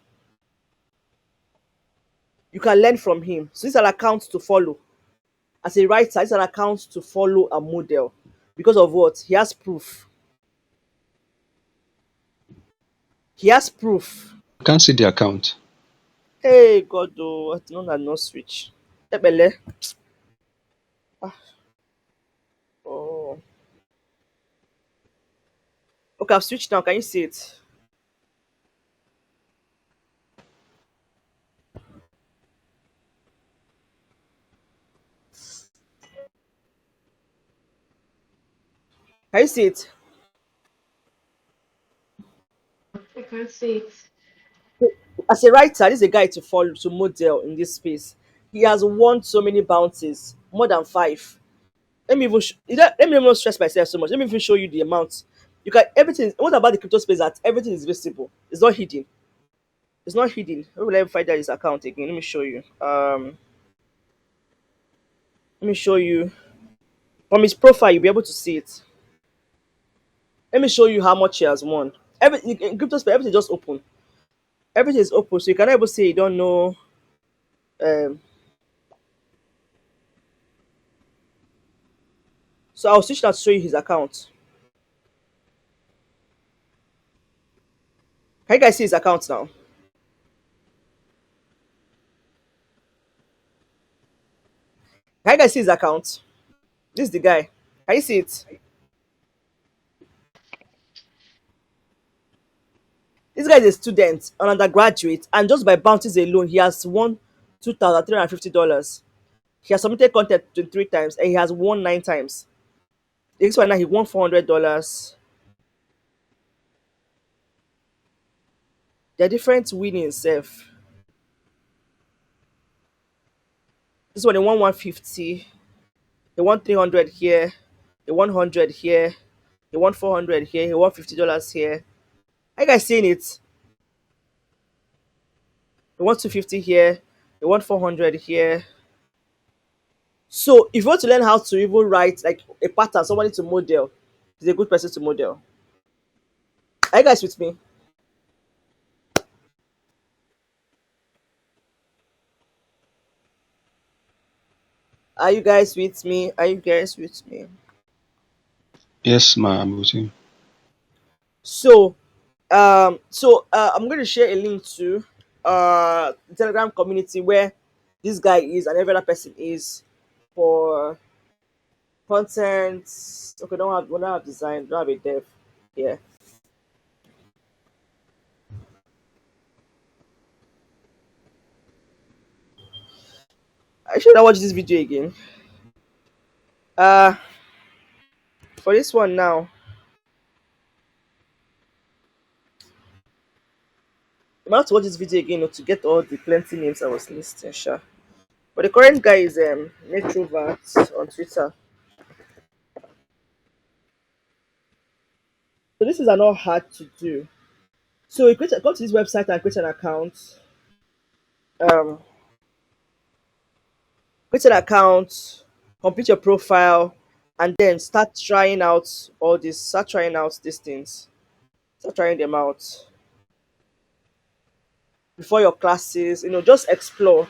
You can learn from him. So it's an account to follow. As a writer, it's an account to follow a model. Because of what? He has proof. He has proof. I can't see the account. Hey God, oh, I don't know no switch. Ebele. Ah, oh. Okay, I've switched now. Can you see it? Can you see it? I can't see it. As a writer, this is a guy to follow to model in this space. He has won so many bounties, more than 5. Let me even not stress myself so much. Let me even show you the amount. You can everything. What about the crypto space that everything is visible? It's not hidden. It's not hidden. Where will I find out his account again? Let me show you. Let me show you from his profile. You'll be able to see it. Let me show you how much he has won. In crypto space, everything just open. Everything is open, so you cannot able say you don't know. Um, so I'll switch that to show you his account. Can you guys see his account now? Can you guys see his account? This is the guy. Can you see it? This guy is a student, an undergraduate, and just by bounties alone, he has won $2,350. He has submitted content 23 times and he has won 9 times. This one now he won $400. They're different winnings, self. This one he won 150. He won 300 here. He won 100 here. He won 400 here. He won $50 here. Are you guys seeing it? He won 250 here. He won 400 here. So if you want to learn how to even write like a pattern, somebody to model, he's a good person to model. Are you guys with me? Are you guys with me? Are you guys with me? Yes, ma, I'm with you. So, I'm going to share a link to the Telegram community where this guy is and every other person is for content. Okay, don't have design, don't have a dev. Yeah. I should watch this video again. Uh for this one now, I'm about to watch this video again to get all the plenty names I was listing, sure. But the current guy is Metrovert on Twitter. So this is not hard to do. So you go to this website and create an account. Um, create an account, complete your profile, and then start trying out all this. Start trying out these things. Start trying them out before your classes. Just explore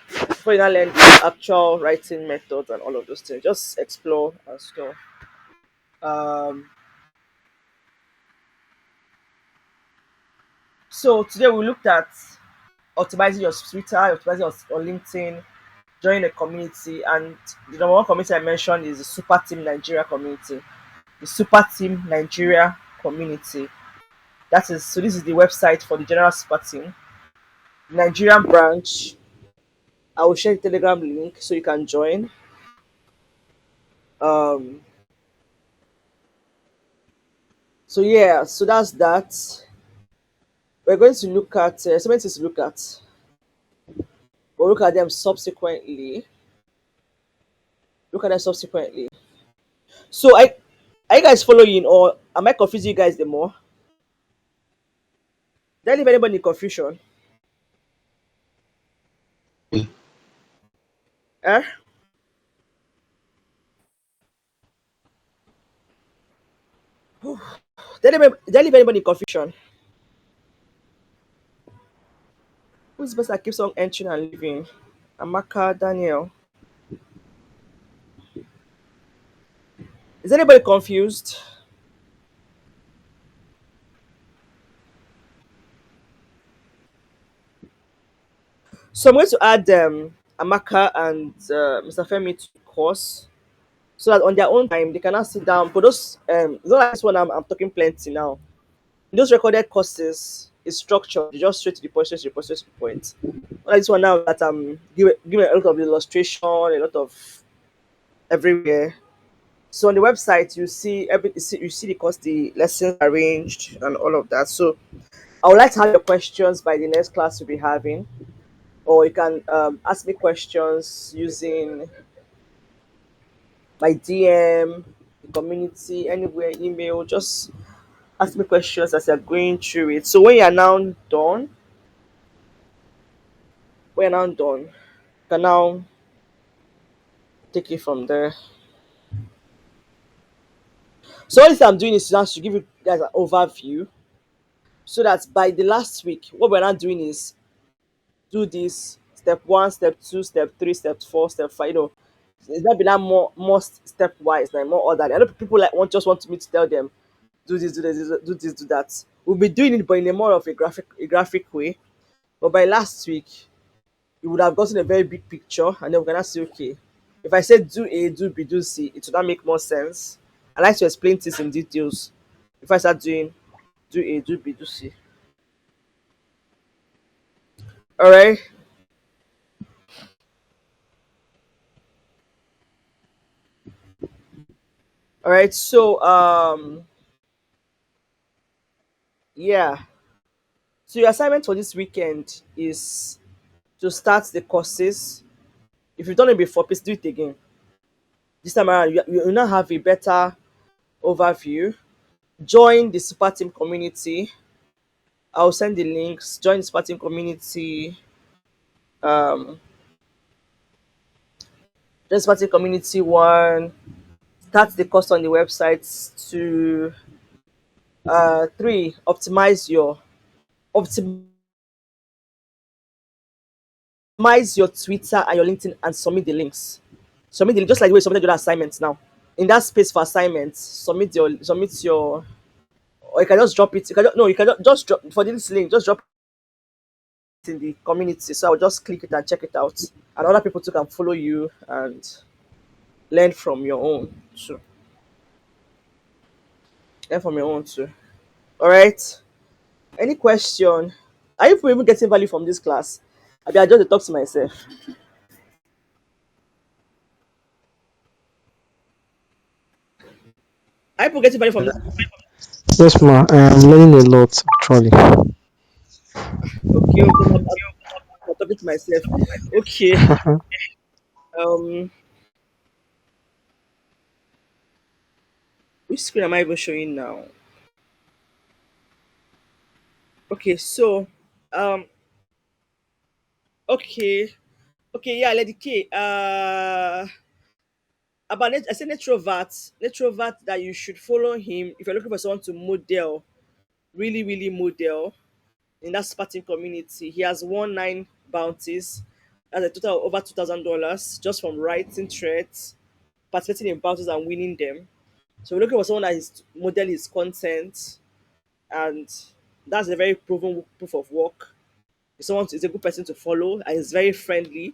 before you now learn the actual writing methods and all of those things. Just explore and stuff. Um, so today we looked at optimizing your Twitter, optimizing on LinkedIn, join a community, and the number one community I mentioned is the Super Team Nigeria community. The Super Team Nigeria community. This is the website for the general Super Team. Nigerian branch. I will share the Telegram link so you can join. Um so yeah, so that's that. We're going to look at so many things to look at. We'll look at them subsequently. Look at them subsequently. So are you guys following or am I confusing you guys the more? Did I leave anybody in confusion? Eh? Did I leave anybody in confusion? Who's the person that keeps on entering and leaving? Amaka Daniel. Is anybody confused? So I'm going to add Amaka and Mr. Femi to the course so that on their own time they can now sit down. But those it's not like this one I'm talking plenty now. Those recorded courses is structured. You just straight to the point, straight to the point, straight to the point. Not like this one now that I'm giving a lot of illustration, a lot of everywhere. So on the website you see the course, the lessons arranged and all of that. So I would like to have your questions by the next class we'll be having, or you can ask me questions using my DM, the community, anywhere, email. Just ask me questions as you're going through it. So when you're now done, When I'm done, can now take it from there. So what I'm doing is just to give you guys an overview so that by the last week, what we're not doing is do this step one, step two, step three, step four, step five. It's not be that more stepwise, like more orderly. I know people like want me to tell them do this, do this, do this, do that. We'll be doing it, but in a more of a graphic way. But by last week, you would have gotten a very big picture, and then we're gonna say, okay, if I say do A, do B, do C, it would not make more sense. I like to explain things in details. If I start doing do A, do B, do C. All right, all right. So yeah. So your assignment for this weekend is to start the courses. If you've done it before, please do it again. This time around, you will now have a better overview. Join the super team community. I'll send the links. Join the super team community. Um, join the super team community one. Start the course on the website. To three, optimize your Twitter and your LinkedIn and submit the links. Submit the link just like the way you submitted your assignments now. In that space for assignments, submit your or you can just drop it. You can just drop for this link, just drop it in the community. So I'll just click it and check it out. And other people too can follow you and learn from your own too. Learn from your own too. All right. Any question? Are you people even getting value from this class? I just dey talk to myself. Are you people getting value from this? Yes, ma. I'm learning a lot actually. Okay, okay. I'm talking to myself. Okay. Um, which screen am I even showing now? Okay, so um, okay, okay, yeah, Lady K. About I said Netrovat that you should follow him if you're looking for someone to model, really model in that Spartan community. He has won 9 bounties. That's a total of over $2,000 just from writing threads, participating in bounties and winning them. So we're looking for someone that is model his content, and that's a very proven proof of work. Is a good person to follow and is very friendly.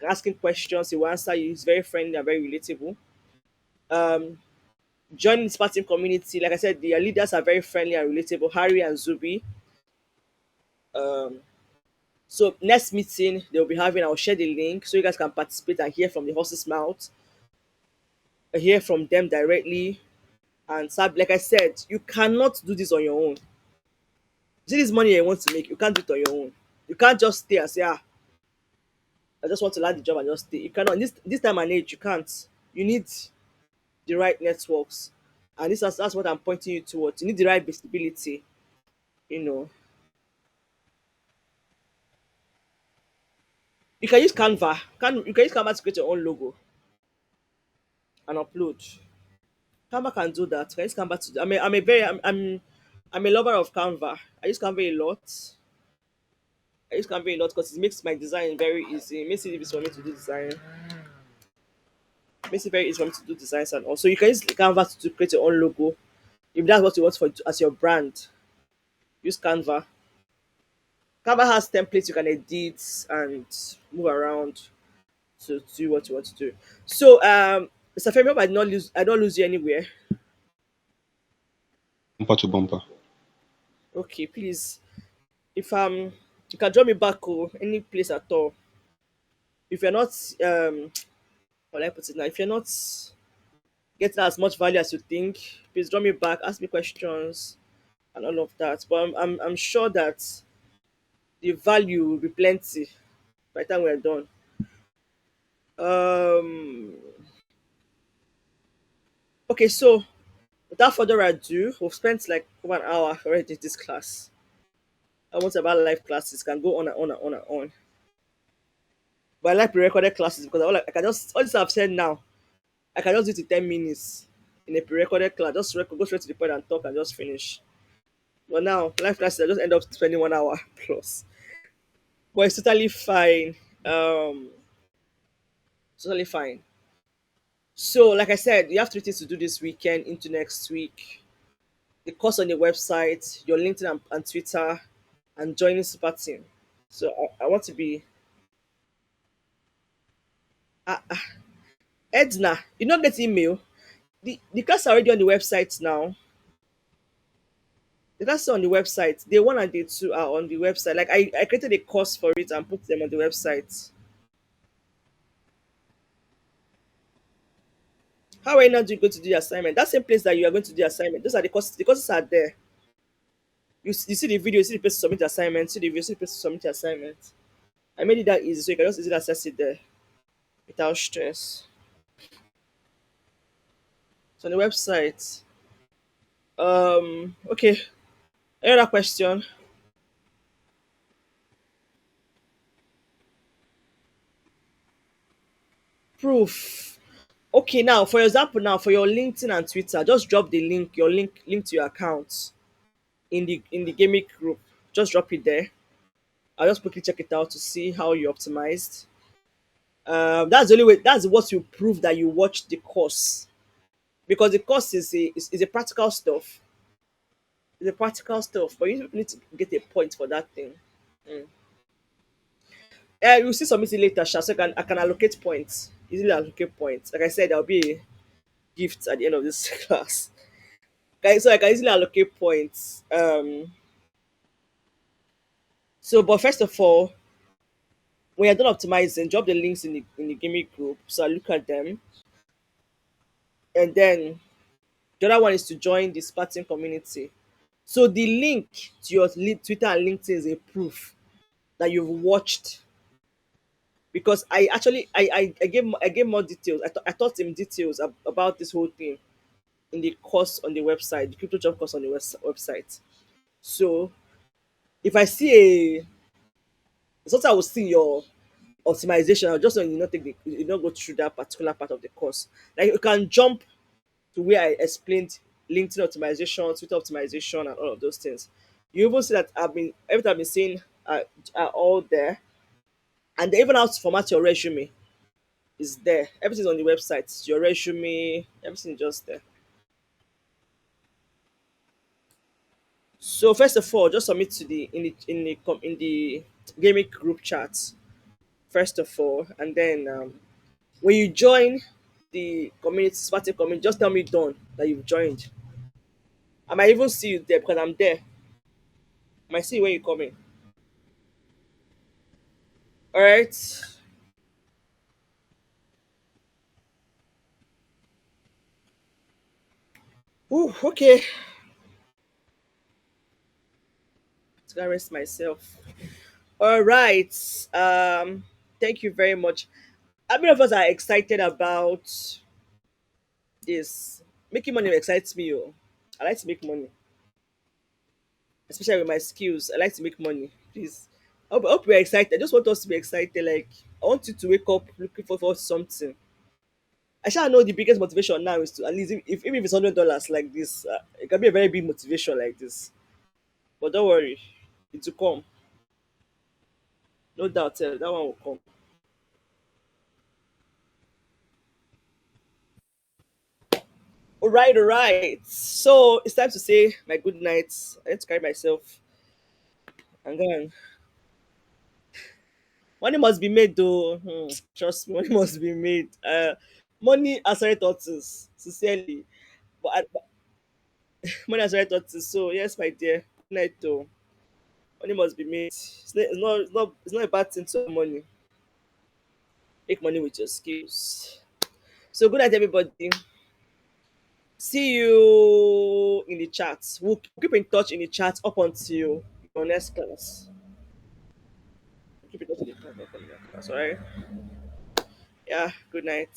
Asking questions, he will answer you. He's very friendly and very relatable. Um, Join the Spartan community. Like I said, the leaders are very friendly and relatable. Harry and Zubi. Um, so next meeting they'll be having, I'll share the link so you guys can participate and hear from the horse's mouth, hear from them directly. And like I said, you cannot do this on your own. See this money you want to make, you can't do it on your own. You can't just stay and say, I just want to land the job and just stay. You cannot. In this time and age, you can't. You need the right networks, and that's what I'm pointing you towards. You need the right visibility. You know, you can use Canva. You can use Canva to create your own logo and upload. Canva can do that. You can use Canva to. I'm a lover of Canva. I use Canva a lot. I use Canva a lot because it makes my design very easy. It makes it easy for me to do design. It makes it very easy for me to do designs and also you can use Canva to create your own logo. If that's what you want for as your brand, use Canva. Canva has templates you can edit and move around to do what you want to do. So, Mr. Femi, hope I don't lose you anywhere. Bumper to bumper. Okay, please. If you can draw me back or any place at all. If you're not how do I put it now? If you're not getting as much value as you think, please draw me back, ask me questions and all of that. But I'm sure that the value will be plenty by the time we're done. Um okay, so without further ado, we've spent like over an hour already in this class. I want about life classes can go on and on and on and on. But I like pre-recorded classes because I can just all this I've said now. I can just do it in 10 minutes in a pre-recorded class. Just go straight to the point and talk and just finish. But now live classes, I just end up spending 1 hour plus. But it's totally fine. Um, totally fine. So, like I said, you have 3 things to do this weekend into next week. The course on your website, your LinkedIn and Twitter, and joining Super Team. So I want to be Edna. You not get email. The class are already on the website now. The classes on the website. Day one and day two are on the website. Like I created a course for it and put them on the website. How are you not going to do the assignment? That same place that you are going to do the assignment. Those are the courses. The courses are there. You see the video, you see the place to submit the assignment, see the video, see the place to submit the assignment. I made it that easy, so you can just easily access it there without stress. So on the website. Okay. Any other question? Proof. Okay, now for example, now for your LinkedIn and Twitter, just drop the link, your link to your account in the gaming group. Just drop it there. I'll just quickly check it out to see how you optimized. That's the only way. That's what you prove that you watched the course, because the course is a practical stuff. It's a practical stuff, but you need to get a point for that thing. Mm. You'll see submit it later, Sha, so I can allocate points. Easily allocate points. Like I said, there'll be a gift at the end of this class. Okay, so I can easily allocate points. So but first of all, when you're done optimizing, drop the links in the gaming group so I look at them. And then the other one is to join the Spartan community. So the link to your Twitter and LinkedIn is a proof that you've watched, because I gave more details. I taught him details about this whole thing in the course on the website, the crypto job course on the website. So if I see something I will see your optimization, I'll just know you not you not go through that particular part of the course. Like you can jump to where I explained LinkedIn optimization, Twitter optimization, and all of those things. You even see that everything I've been saying are all there, and they even how to format your resume is there. Everything's on the website. Your resume, everything is just there. So first of all, just submit to the gaming group chat first of all, and then when you join the community, Spartan community, just tell me done that you've joined. I might even see you there because I'm there. I might see you when you come in. All right. Ooh, okay. To rest myself. All right. Thank you very much. How many of us are excited about this? Making money excites me. Oh. I like to make money, especially with my skills. I like to make money. Please, I hope we're excited. I just want us to be excited. Like I want you to wake up looking for something. I shall know the biggest motivation now is to at least even if it's $100 like this, it can be a very big motivation like this. But don't worry, it will come. No doubt, that one will come. All right, all right. So it's time to say my good nights. I need to carry myself and go and money must be made though. Trust me, money must be made. Money has already taught us, sincerely. But money has already taught us. So yes, my dear, good night though. Money must be made. It's not a bad thing to have money. Make money with your skills. So good night, everybody. See you in the chat. We'll keep in touch in the chat up until your next class. Keep in touch in the chat up until your class, alright? Yeah, good night.